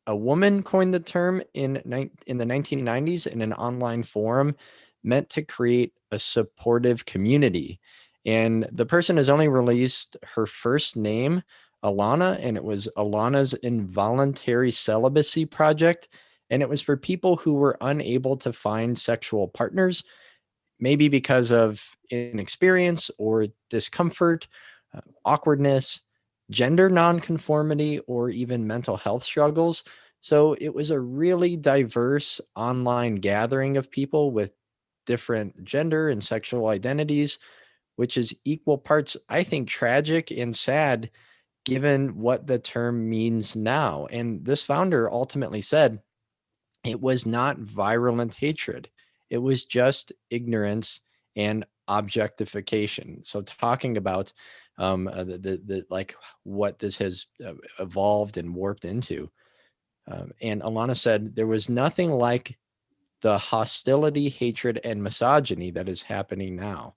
a woman coined the term in the 1990s in an online forum meant to create a supportive community. And the person has only released her first name, Alana, and it was Alana's Involuntary Celibacy Project. And it was for people who were unable to find sexual partners, maybe because of inexperience or discomfort, awkwardness, gender nonconformity, or even mental health struggles. So it was a really diverse online gathering of people with different gender and sexual identities, which is equal parts, I think, tragic and sad given what the term means now. And this founder ultimately said, It was not virulent hatred. It was just ignorance and objectification. So talking about the like what this has evolved and warped into. And Alana said there was nothing like the hostility, hatred, and misogyny that is happening now.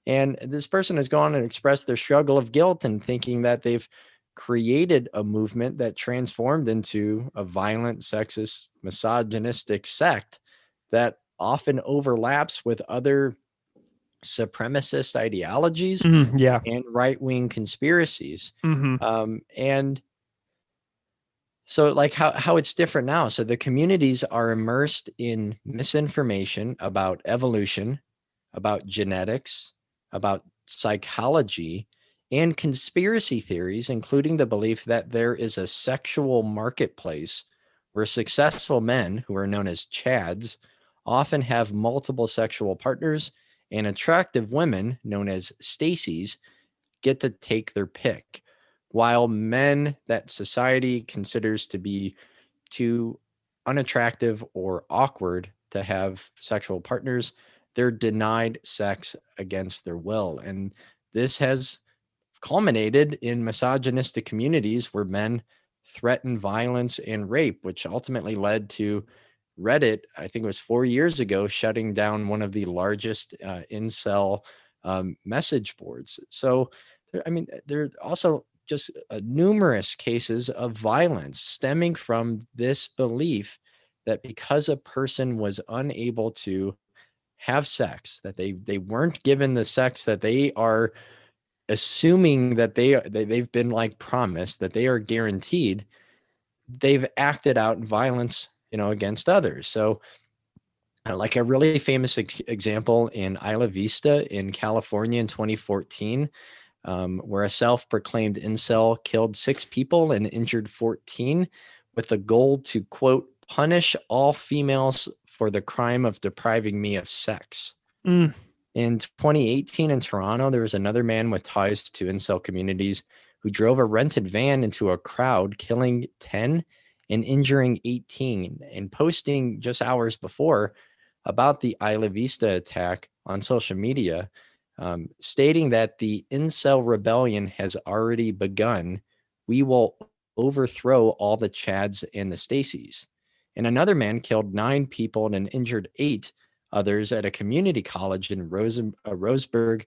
And this person has gone and expressed their struggle of guilt and thinking that they've created a movement that transformed into a violent, sexist, misogynistic sect that often overlaps with other supremacist ideologies Yeah. and right-wing conspiracies. Hmm. And so like how it's different now. So the communities are immersed in misinformation about evolution, about genetics, about psychology, and conspiracy theories, including the belief that there is a sexual marketplace where successful men, who are known as Chads, often have multiple sexual partners, and attractive women, known as Stacies, get to take their pick, while men that society considers to be too unattractive or awkward to have sexual partners, they're denied sex against their will. And this has culminated in misogynistic communities where men threaten violence and rape, which ultimately led to Reddit, I think it was 4 years ago, shutting down one of the largest incel message boards. So, I mean, there are also just numerous cases of violence stemming from this belief that because a person was unable to have sex, that they weren't given the sex that they are assuming that they've been like promised, that they are guaranteed, they've acted out violence, against others. So like a really famous example in Isla Vista in California in 2014, where a self-proclaimed incel killed 6 people and injured 14 with the goal to, quote, punish all females for the crime of depriving me of sex. Mm. In 2018 in Toronto, there was another man with ties to incel communities who drove a rented van into a crowd, killing 10 and injuring 18, and posting just hours before about the Isla Vista attack on social media, stating that the incel rebellion has already begun. We will overthrow all the Chads and the Stacies. And another man killed 9 people and injured 8 others at a community college in Roseburg,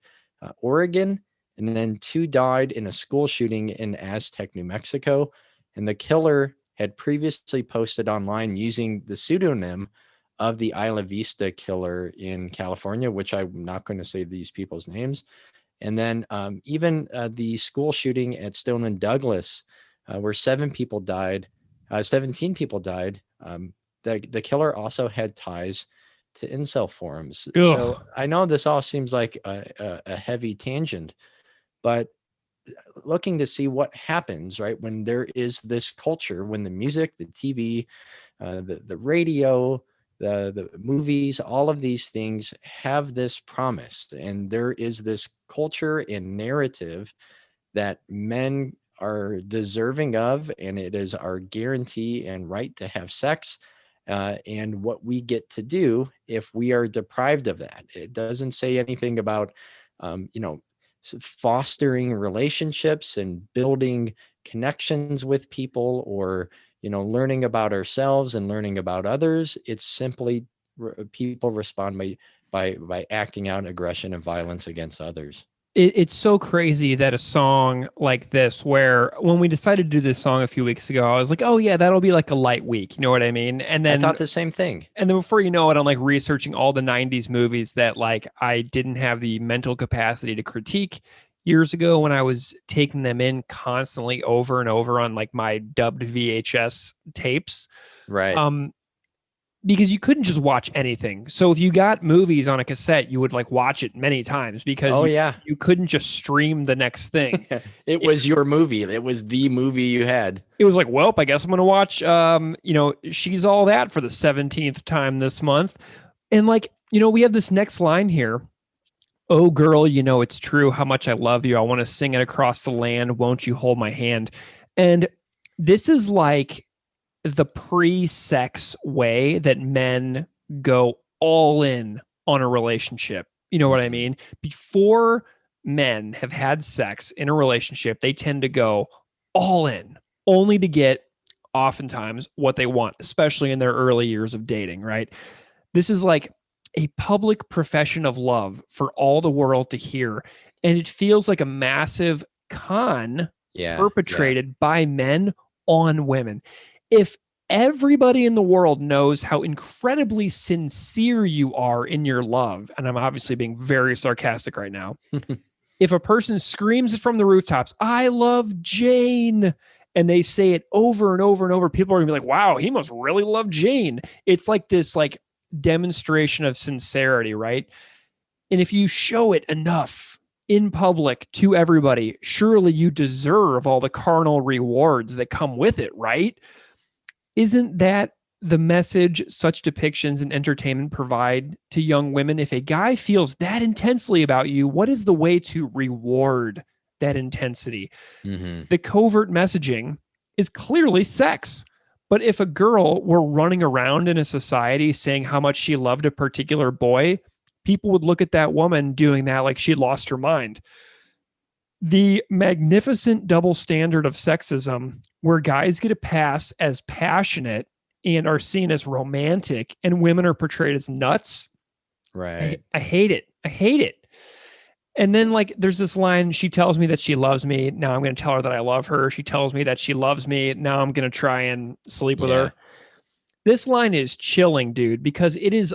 Oregon. And then 2 died in a school shooting in Aztec, New Mexico. And the killer had previously posted online using the pseudonym of the Isla Vista killer in California, which I'm not going to say these people's names. And then even the school shooting at Stoneman Douglas, where 17 people died. The killer also had ties to incel forums. Ugh. So I know this all seems like a heavy tangent, but looking to see what happens, right, when there is this culture, when the music, the TV, the radio, the movies, all of these things have this promise, and there is this culture and narrative that men are deserving of, and it is our guarantee and right to have sex, and what we get to do if we are deprived of that. It doesn't say anything about, fostering relationships and building connections with people, or learning about ourselves and learning about others. It's simply people respond by acting out aggression and violence against others. It's so crazy that a song like this, where when we decided to do this song a few weeks ago, I was like, oh yeah, that'll be like a light week. You know what I mean? And then I thought the same thing. And then before you know it, I'm like researching all the 90s movies that like I didn't have the mental capacity to critique years ago when I was taking them in constantly over and over on like my dubbed VHS tapes. Right. Because you couldn't just watch anything. So if you got movies on a cassette, you would like watch it many times because you couldn't just stream the next thing. It was your movie. It was the movie you had. It was like, well, I guess I'm going to watch, She's All That for the 17th time this month. And like, we have this next line here. Oh, girl, it's true how much I love you. I want to sing it across the land. Won't you hold my hand? And this is like the pre-sex way that men go all in on a relationship. You know what I mean? Before men have had sex in a relationship, they tend to go all in, only to get oftentimes what they want, especially in their early years of dating, right? This is like a public profession of love for all the world to hear. And it feels like a massive con perpetrated by men on women. If everybody in the world knows how incredibly sincere you are in your love, and I'm obviously being very sarcastic right now, if a person screams it from the rooftops, I love Jane, and they say it over and over and over, people are gonna be like, wow, he must really love Jane. It's like this like demonstration of sincerity, right? And if you show it enough in public to everybody, surely you deserve all the carnal rewards that come with it, right? Isn't that the message such depictions and entertainment provide to young women? If a guy feels that intensely about you, what is the way to reward that intensity? The covert messaging is clearly sex. But if a girl were running around in a society saying how much she loved a particular boy, people would look at that woman doing that like she'd lost her mind. The magnificent double standard of sexism, where guys get a pass as passionate and are seen as romantic, and women are portrayed as nuts. Right. I hate it. I hate it. And then, like, there's this line, she tells me that she loves me. Now I'm going to tell her that I love her. She tells me that she loves me. Now I'm going to try and sleep with her. This line is chilling, dude, because it is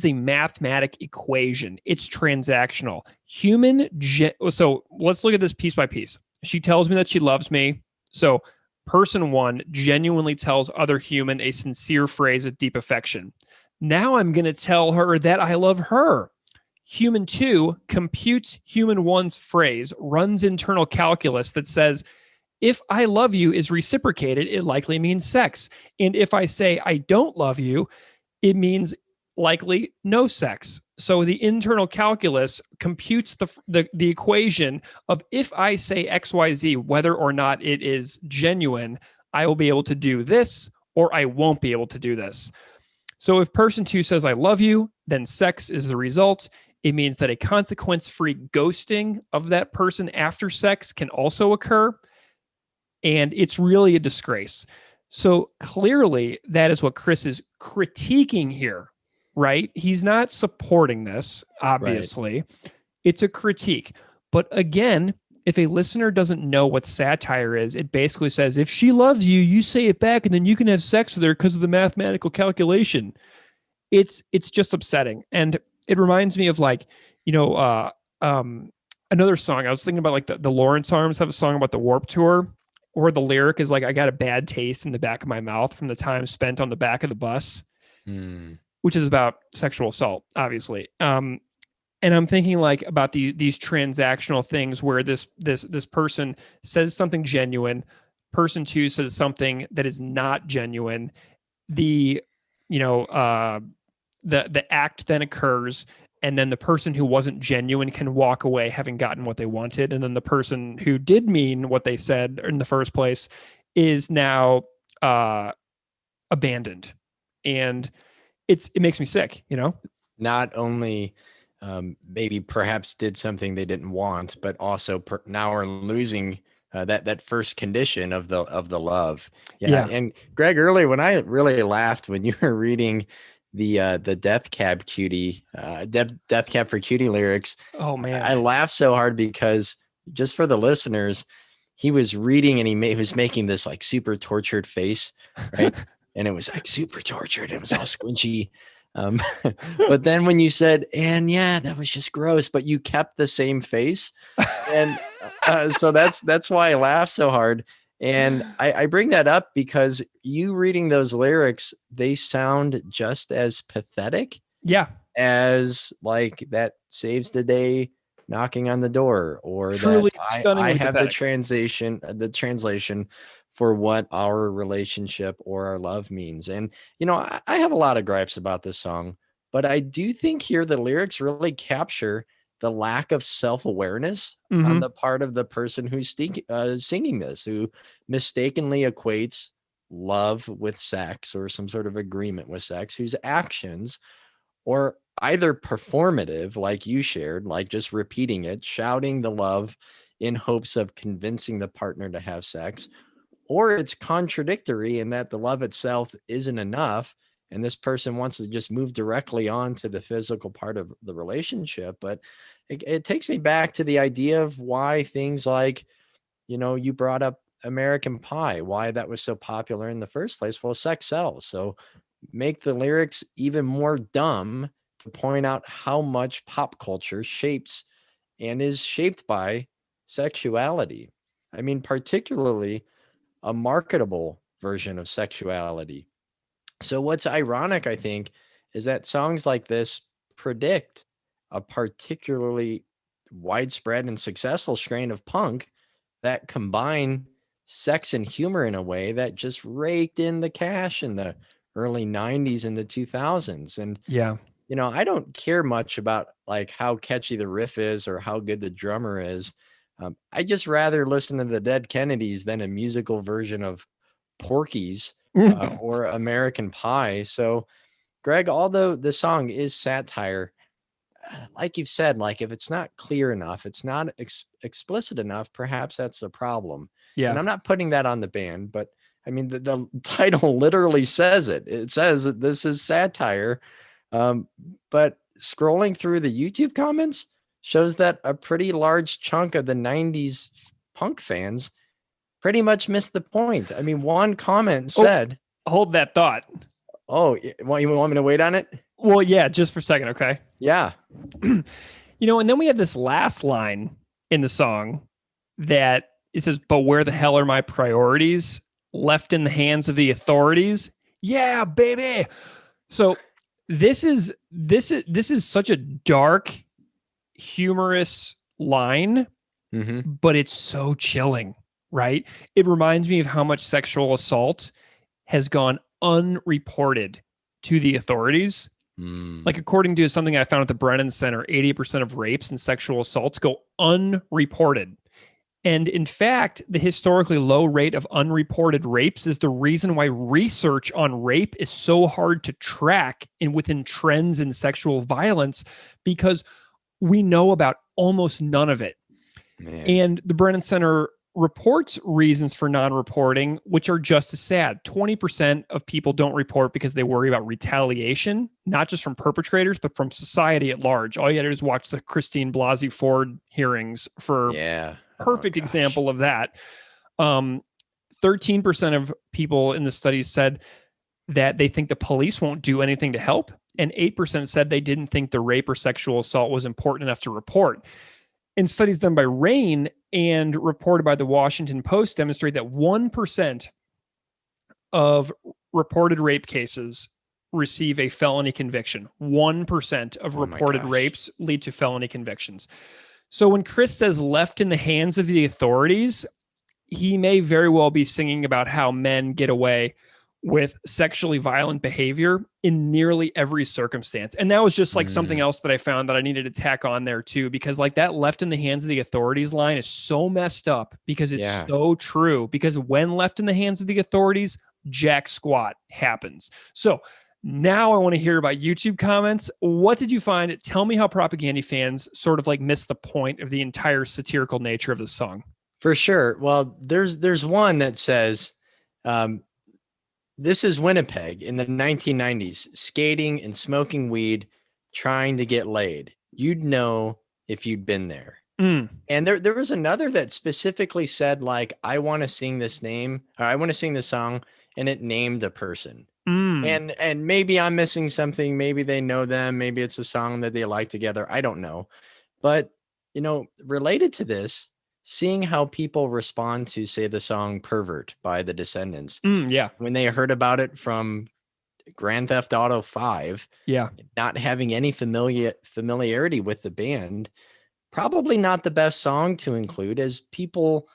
a mathematic equation. It's transactional. So let's look at this piece by piece. She tells me that she loves me. So person one genuinely tells other human a sincere phrase of deep affection. Now I'm going to tell her that I love her. Human two computes human one's phrase, runs internal calculus that says, if I love you is reciprocated, it likely means sex. And if I say I don't love you, it means likely no sex. So the internal calculus computes the equation of if I say XYZ, whether or not it is genuine, I will be able to do this or I won't be able to do this. So if person two says I love you, then sex is the result. It means that a consequence-free ghosting of that person after sex can also occur. And it's really a disgrace. So clearly, that is what Chris is critiquing here, right? He's not supporting this, obviously. Right. It's a critique. But again, if a listener doesn't know what satire is, it basically says, if she loves you, you say it back, and then you can have sex with her because of the mathematical calculation. It's just upsetting. And it reminds me of like, another song. I was thinking about like the Lawrence Arms have a song about the Warped Tour, or the lyric is like, I got a bad taste in the back of my mouth from the time spent on the back of the bus, which is about sexual assault, obviously. And I'm thinking like about these transactional things where this person says something genuine, person two says something that is not genuine. The act then occurs, and then the person who wasn't genuine can walk away having gotten what they wanted. And then the person who did mean what they said in the first place is now abandoned. And it makes me sick, Not only maybe perhaps did something they didn't want, but also now are losing that first condition of the love. Yeah. And Greg, earlier when I really laughed when you were reading the Death Cab Cutie, Death Cab for Cutie lyrics. Oh man, I laughed so hard because, just for the listeners, he was reading and he was making this like super tortured face, right? And it was like super tortured. It was all squinchy. But then when you said, and yeah, that was just gross, but you kept the same face. And so that's why I laughed so hard. And I bring that up because you reading those lyrics, they sound just as pathetic. Yeah. As like that saves the day knocking on the door, or truly that I have pathetic. the translation for what our relationship or our love means. And, I have a lot of gripes about this song, but I do think here the lyrics really capture the lack of self-awareness on the part of the person who's singing this, who mistakenly equates love with sex or some sort of agreement with sex, whose actions or either performative, like you shared, like just repeating it, shouting the love in hopes of convincing the partner to have sex, or it's contradictory in that the love itself isn't enough. And this person wants to just move directly on to the physical part of the relationship. But it takes me back to the idea of why things like, you brought up American Pie, why that was so popular in the first place. Well, sex sells. So make the lyrics even more dumb to point out how much pop culture shapes and is shaped by sexuality. I mean, particularly a marketable version of sexuality. So what's ironic, I think, is that songs like this predict a particularly widespread and successful strain of punk that combine sex and humor in a way that just raked in the cash in the early 90s and the 2000s. And Yeah. I don't care much about like how catchy the riff is or how good the drummer is. I just rather listen to the Dead Kennedys than a musical version of Porky's or American Pie. So, Greg, although the song is satire, like you've said, like if it's not clear enough, it's not explicit enough, perhaps that's the problem. Yeah. And I'm not putting that on the band, but I mean, the title literally says it. It says that this is satire. But scrolling through the YouTube comments shows that a pretty large chunk of the 90s punk fans pretty much missed the point. I mean, one comment said, Hold that thought. "Oh, you want me to wait on it?" Well, yeah, just for a second, okay? Yeah. And then we have this last line in the song that it says, "But where the hell are my priorities? Left in the hands of the authorities." Yeah, baby. So this is such a dark, humorous line, but it's so chilling, right? It reminds me of how much sexual assault has gone unreported to the authorities. Like, according to something I found at the Brennan Center, 80% of rapes and sexual assaults go unreported. And in fact, the historically low rate of unreported rapes is the reason why research on rape is so hard to track and within trends in sexual violence, because we know about almost none of it. Man. And the Brennan Center reports reasons for non-reporting, which are just as sad. 20% of people don't report because they worry about retaliation, not just from perpetrators, but from society at large. All you had to do is watch the Christine Blasey Ford hearings for perfect example of that. 13% of people in the studies said that they think the police won't do anything to help. And 8% said they didn't think the rape or sexual assault was important enough to report. And studies done by RAIN and reported by the Washington Post demonstrate that 1% of reported rape cases receive a felony conviction. 1% of reported rapes lead to felony convictions. So when Chris says left in the hands of the authorities, he may very well be singing about how men get away with sexually violent behavior in nearly every circumstance. And that was just like something else that I found that I needed to tack on there too, because like that left in the hands of the authorities line is so messed up because it's so true. Because when left in the hands of the authorities, jack squat happens. So now I want to hear about YouTube comments. What did you find? Tell me how Propaganda fans sort of like missed the point of the entire satirical nature of the song. For sure. Well, there's one that says, this is Winnipeg in the 1990s, skating and smoking weed, trying to get laid. You'd know if you'd been there. And there was another that specifically said, like, I want to sing this song, and it named a person. And maybe I'm missing something. Maybe they know them. Maybe it's a song that they like together. I don't know. But, related to this, seeing how people respond to, say, the song Pervert by the Descendants. When they heard about it from Grand Theft Auto 5, not having any familiarity with the band, probably not the best song to include, as people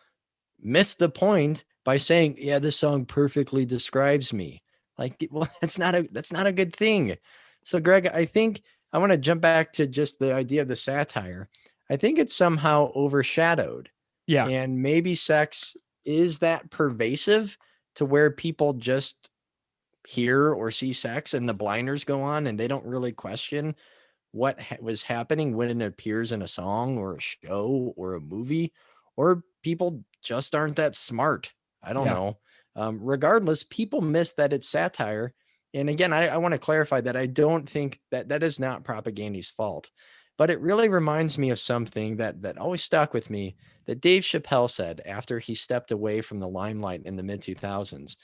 miss the point by saying, yeah, this song perfectly describes me. Like, well, that's not a good thing. So, Greg, I think I want to jump back to just the idea of the satire. I think it's somehow overshadowed. And maybe sex is that pervasive to where people just hear or see sex and the blinders go on and they don't really question what was happening when it appears in a song or a show or a movie, or people just aren't that smart. I don't Yeah. know. Regardless, people miss that it's satire. And again, I want to clarify that I don't think that is not Propagandy's fault, but it really reminds me of something that always stuck with me that Dave Chappelle said after he stepped away from the limelight in the mid 2000s.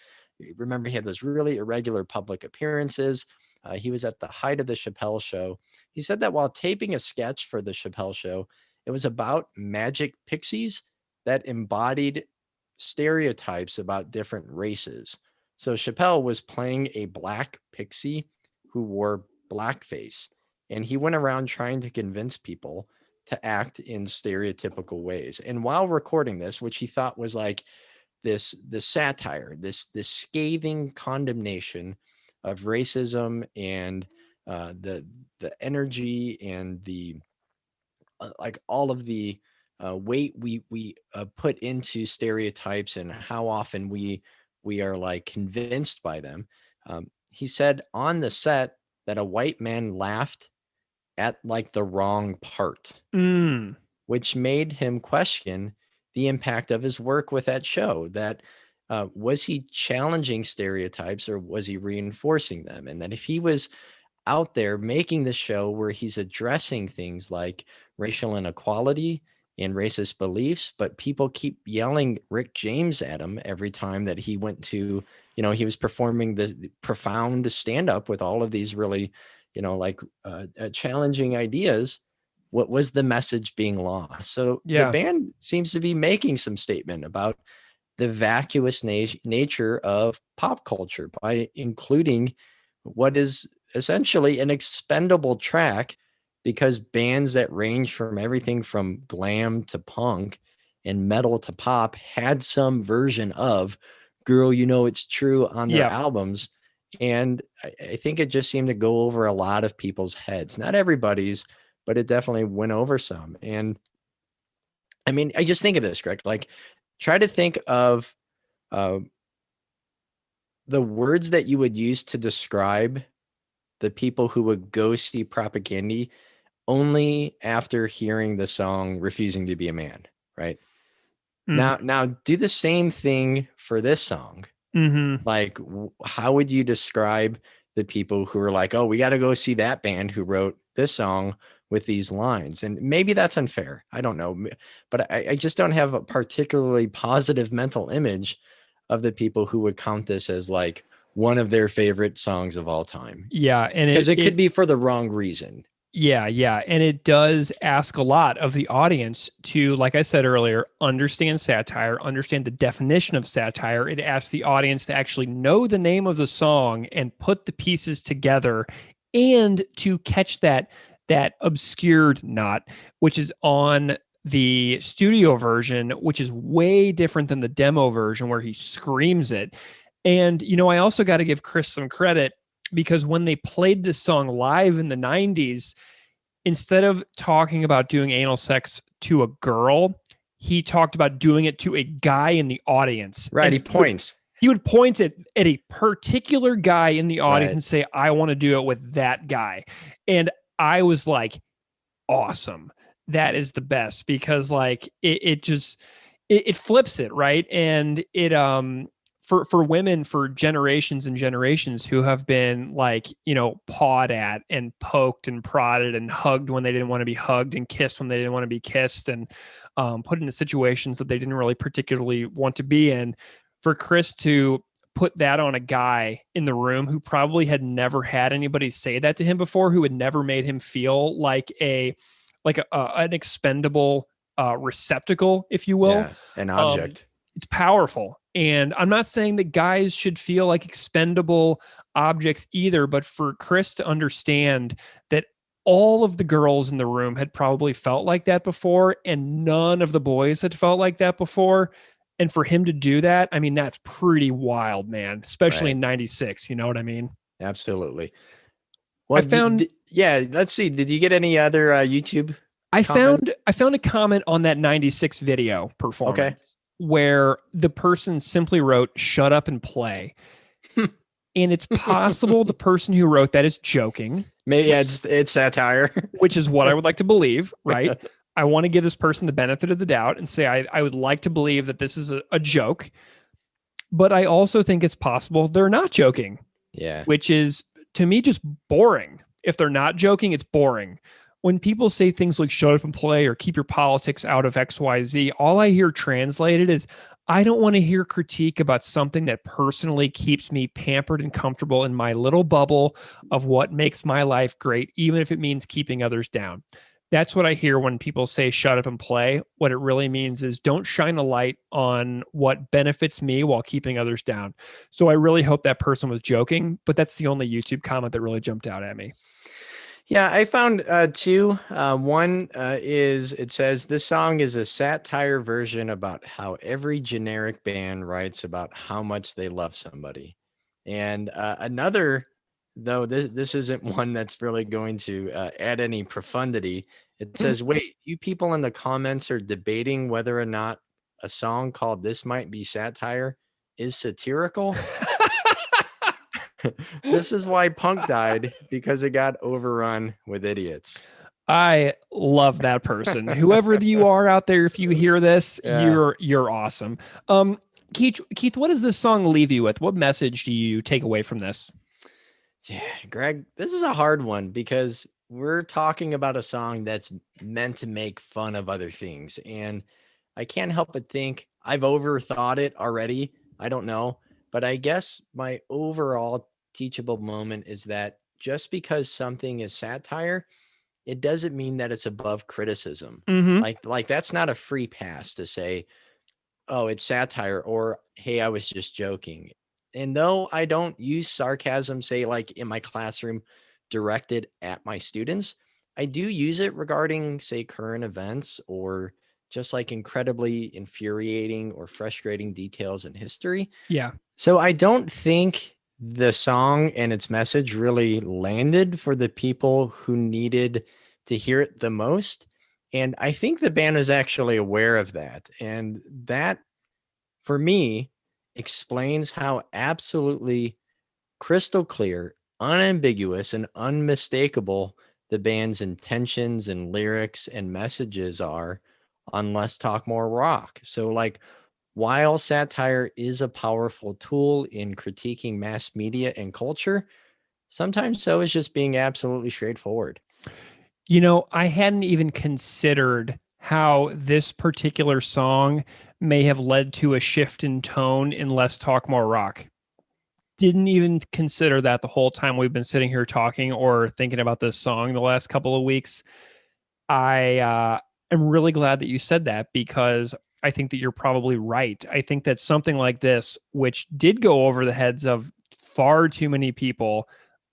Remember, he had those really irregular public appearances. He was at the height of the Chappelle Show. He said that while taping a sketch for the Chappelle Show, it was about magic pixies that embodied stereotypes about different races. So Chappelle was playing a black pixie who wore blackface, and he went around trying to convince people to act in stereotypical ways. And while recording this, which he thought was like this satire, this scathing condemnation of racism and the energy and the like all of the weight we put into stereotypes and how often we are like convinced by them. He said on the set that a white man laughed at like the wrong part, which made him question the impact of his work with that show. That was he challenging stereotypes or was he reinforcing them? And that if he was out there making the show where he's addressing things like racial inequality and racist beliefs, but people keep yelling Rick James at him every time that he went to, he was performing the profound stand-up with all of these really, challenging ideas. What was the message being lost? So the band seems to be making some statement about the vacuous nature of pop culture by including what is essentially an expendable track, because bands that range from everything from glam to punk and metal to pop had some version of Girl, It's True on their albums. And I think it just seemed to go over a lot of people's heads, not everybody's, but it definitely went over some. And I mean, I just think of this, Greg, like try to think of the words that you would use to describe the people who would go see Propagandy only after hearing the song Refusing to Be a Man, right? Now do the same thing for this song. Like, how would you describe the people who are like, oh, we got to go see that band who wrote this song with these lines? And maybe that's unfair. I don't know. But I just don't have a particularly positive mental image of the people who would count this as like one of their favorite songs of all time. Yeah. And because it could be for the wrong reason. Yeah. And it does ask a lot of the audience to, like I said earlier, understand satire, understand the definition of satire. It asks the audience to actually know the name of the song and put the pieces together and to catch that obscured knot, which is on the studio version, which is way different than the demo version where he screams it. And, I also got to give Chris some credit, because when they played this song live in the 90s, instead of talking about doing anal sex to a girl, he talked about doing it to a guy in the audience. Right. And he points. He would point at a particular guy in the audience and say, I want to do it with that guy. And I was like, awesome. That is the best, because like it flips it, right? And it for women for generations and generations who have been like, pawed at and poked and prodded and hugged when they didn't want to be hugged and kissed when they didn't want to be kissed, and put into situations that they didn't really particularly want to be in, for Chris to put that on a guy in the room who probably had never had anybody say that to him before, who had never made him feel like an expendable receptacle, if you will. Yeah, an object. It's powerful. And I'm not saying that guys should feel like expendable objects either, but for Chris to understand that all of the girls in the room had probably felt like that before, and none of the boys had felt like that before. And for him to do that, I mean, that's pretty wild, man, especially in 96. You know what I mean? Absolutely. Well, let's see. Did you get any other YouTube? I found a comment on that 96 video performance. where the person simply wrote, "Shut up and play." And it's possible the person who wrote that is joking. Maybe it's satire. Which is what I would like to believe, right? I want to give this person the benefit of the doubt and say I would like to believe that this is a joke. But I also think it's possible they're not joking. Yeah. Which is, to me, just boring. If they're not joking, it's boring. When people say things like "shut up and play" or "keep your politics out of XYZ," all I hear translated is, I don't want to hear critique about something that personally keeps me pampered and comfortable in my little bubble of what makes my life great, even if it means keeping others down. That's what I hear when people say "shut up and play." What it really means is, don't shine a light on what benefits me while keeping others down. So I really hope that person was joking, but that's the only YouTube comment that really jumped out at me. Yeah, I found two. One is, it says, "This song is a satire version about how every generic band writes about how much they love somebody." And another, though this isn't one that's really going to add any profundity. It says, "Wait, you people in the comments are debating whether or not a song called 'This Might Be Satire' is satirical? This is why punk died, because it got overrun with idiots." I love that person. Whoever you are out there, if you hear this, Yeah. you're awesome. Keith, what does this song leave you with? What message do you take away from this? Yeah, Greg, this is a hard one because we're talking about a song that's meant to make fun of other things. And I can't help but think I've overthought it already. I don't know. But I guess my overall teachable moment is that just because something is satire, it doesn't mean that it's above criticism. Mm-hmm. Like that's not a free pass to say, "Oh, it's satire," or "Hey, I was just joking." And though I don't use sarcasm, say like in my classroom directed at my students, I do use it regarding, say, current events or just like incredibly infuriating or frustrating details in history. Yeah. So I don't think the song and its message really landed for the people who needed to hear it the most. And I think the band was actually aware of that. And that, for me, explains how absolutely crystal clear, unambiguous, and unmistakable the band's intentions and lyrics and messages are on Less Talk More Rock. So, like, while satire is a powerful tool in critiquing mass media and culture, sometimes so is just being absolutely straightforward. You know, I hadn't even considered how this particular song may have led to a shift in tone in Less Talk More Rock. Didn't even consider that the whole time we've been sitting here talking or thinking about this song the last couple of weeks. I am really glad that you said that, because I think that you're probably right. I think that something like this, which did go over the heads of far too many people,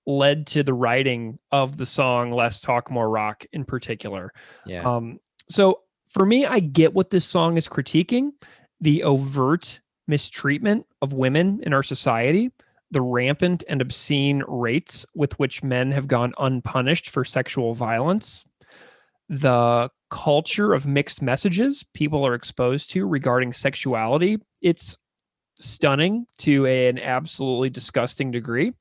led to the writing of the song "Less Talk More Rock" in particular. Yeah. So for me, I get what this song is critiquing: the overt mistreatment of women in our society, the rampant and obscene rates with which men have gone unpunished for sexual violence, the culture of mixed messages people are exposed to regarding sexuality. It's stunning to an absolutely disgusting degree.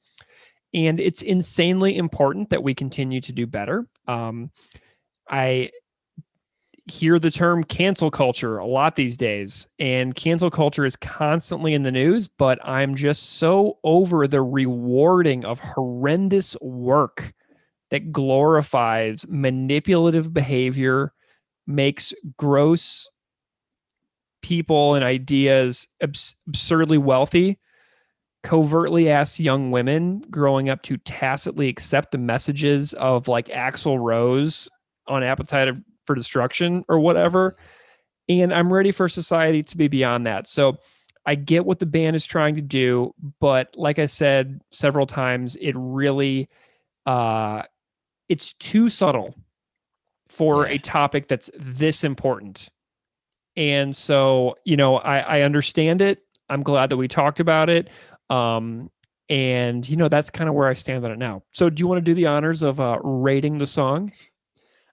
And it's insanely important that we continue to do better. I hear the term cancel culture a lot these days, and cancel culture is constantly in the news, but I'm just so over the rewarding of horrendous work that glorifies manipulative behavior, makes gross people and ideas absurdly wealthy, covertly asks young women growing up to tacitly accept the messages of like Axl Rose on Appetite for Destruction or whatever. And I'm ready for society to be beyond that. So I get what the band is trying to do, but like I said several times, it really it's too subtle for a topic that's this important. And so, you know, I understand it. I'm glad that we talked about it. And, you know, that's kind of where I stand on it now. So do you want to do the honors of rating the song?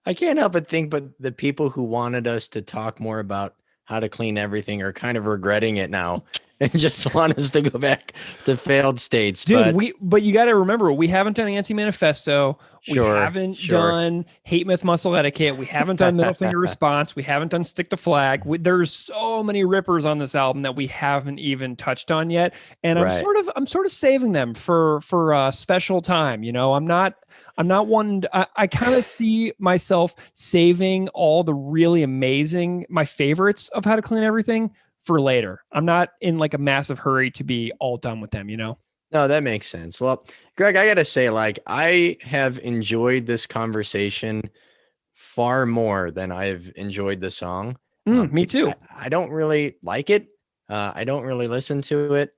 I can't help but think, but the people who wanted us to talk more about How to Clean Everything are kind of regretting it now and just want us to go back to failed states. Dude, but you got to remember, we haven't done Anti-Manifesto. Sure, We haven't sure. done Hate Myth Muscle Etiquette. We haven't done Middle Finger Response. We haven't done Stick to Flag. There's so many rippers on this album that we haven't even touched on yet. And Right. I'm sort of saving them for a special time. You know, I'm not one. I kind of see myself saving all the really amazing, my favorites of How to Clean Everything for later. I'm not in like a massive hurry to be all done with them, you know? No, that makes sense. Well, Greg, I got to say, like, I have enjoyed this conversation far more than I've enjoyed the song. Me too. I don't really like it. I don't really listen to it.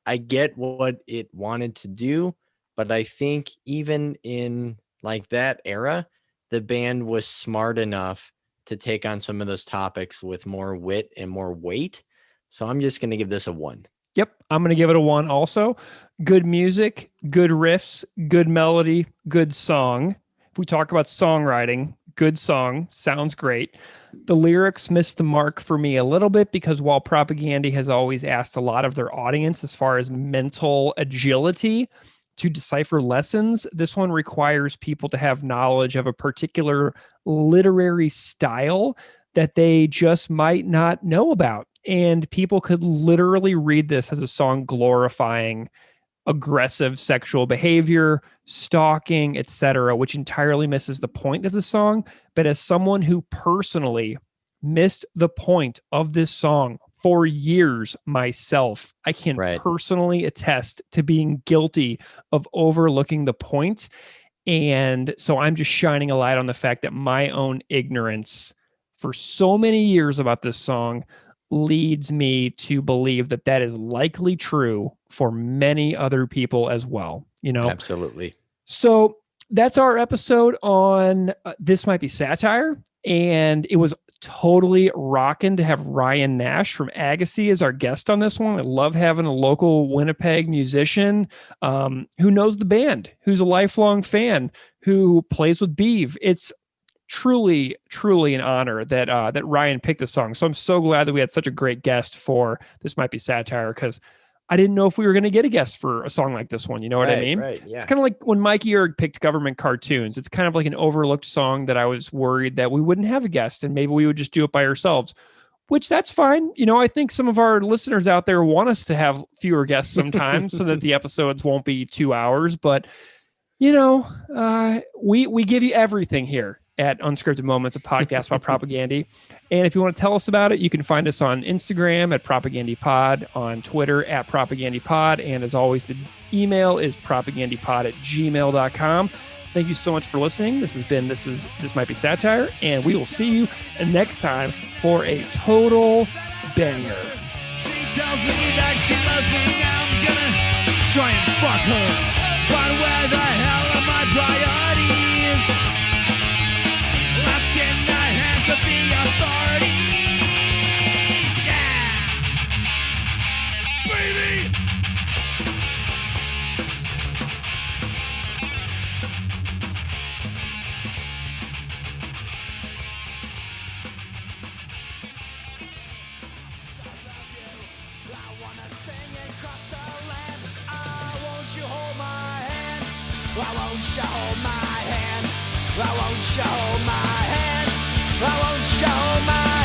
I get what it wanted to do, but I think even in like that era, the band was smart enough to take on some of those topics with more wit and more weight. So I'm just going to give this a 1. Yep. I'm going to give it a 1 also. Good music, good riffs, good melody, good song. If we talk about songwriting, good song, sounds great. The lyrics missed the mark for me a little bit because while Propaganda has always asked a lot of their audience as far as mental agility to decipher lessons, this one requires people to have knowledge of a particular literary style that they just might not know about. And people could literally read this as a song glorifying aggressive sexual behavior, stalking, etc., which entirely misses the point of the song. But as someone who personally missed the point of this song for years myself, I can personally attest to being guilty of overlooking the point. And so I'm just shining a light on the fact that my own ignorance for so many years about this song leads me to believe that that is likely true for many other people as well. You know, absolutely. So that's our episode on This Might Be Satire. And it was totally rocking to have Ryan Nash from Agassi as our guest on this one. I love having a local Winnipeg musician who knows the band, who's a lifelong fan, who plays with Beeve. It's truly an honor that that Ryan picked the song. So I'm so glad that we had such a great guest for This Might Be Satire, because I didn't know if we were going to get a guest for a song like this one. You know what I mean? Right, yeah. It's kind of like when Mikey Erg picked Government Cartoons. It's kind of like an overlooked song that I was worried that we wouldn't have a guest and maybe we would just do it by ourselves, which that's fine. You know, I think some of our listeners out there want us to have fewer guests sometimes so that the episodes won't be 2 hours. But, you know, we give you everything here at Unscripted Moments, a podcast about Propaganda. And if you want to tell us about it, you can find us on Instagram at PropagandaPod, on Twitter at PropagandaPod, and as always, the email is propagandapod@gmail.com. Thank you so much for listening. This Might Be Satire, and we will see you next time for a total banger. She tells me that she loves me, now I'm gonna try and fuck her. But where the hell are my priorities? Left in the hands of the authorities. Yeah! Baby! Why won't you hold my hand? Why won't you hold my hand? Why won't you hold my hand?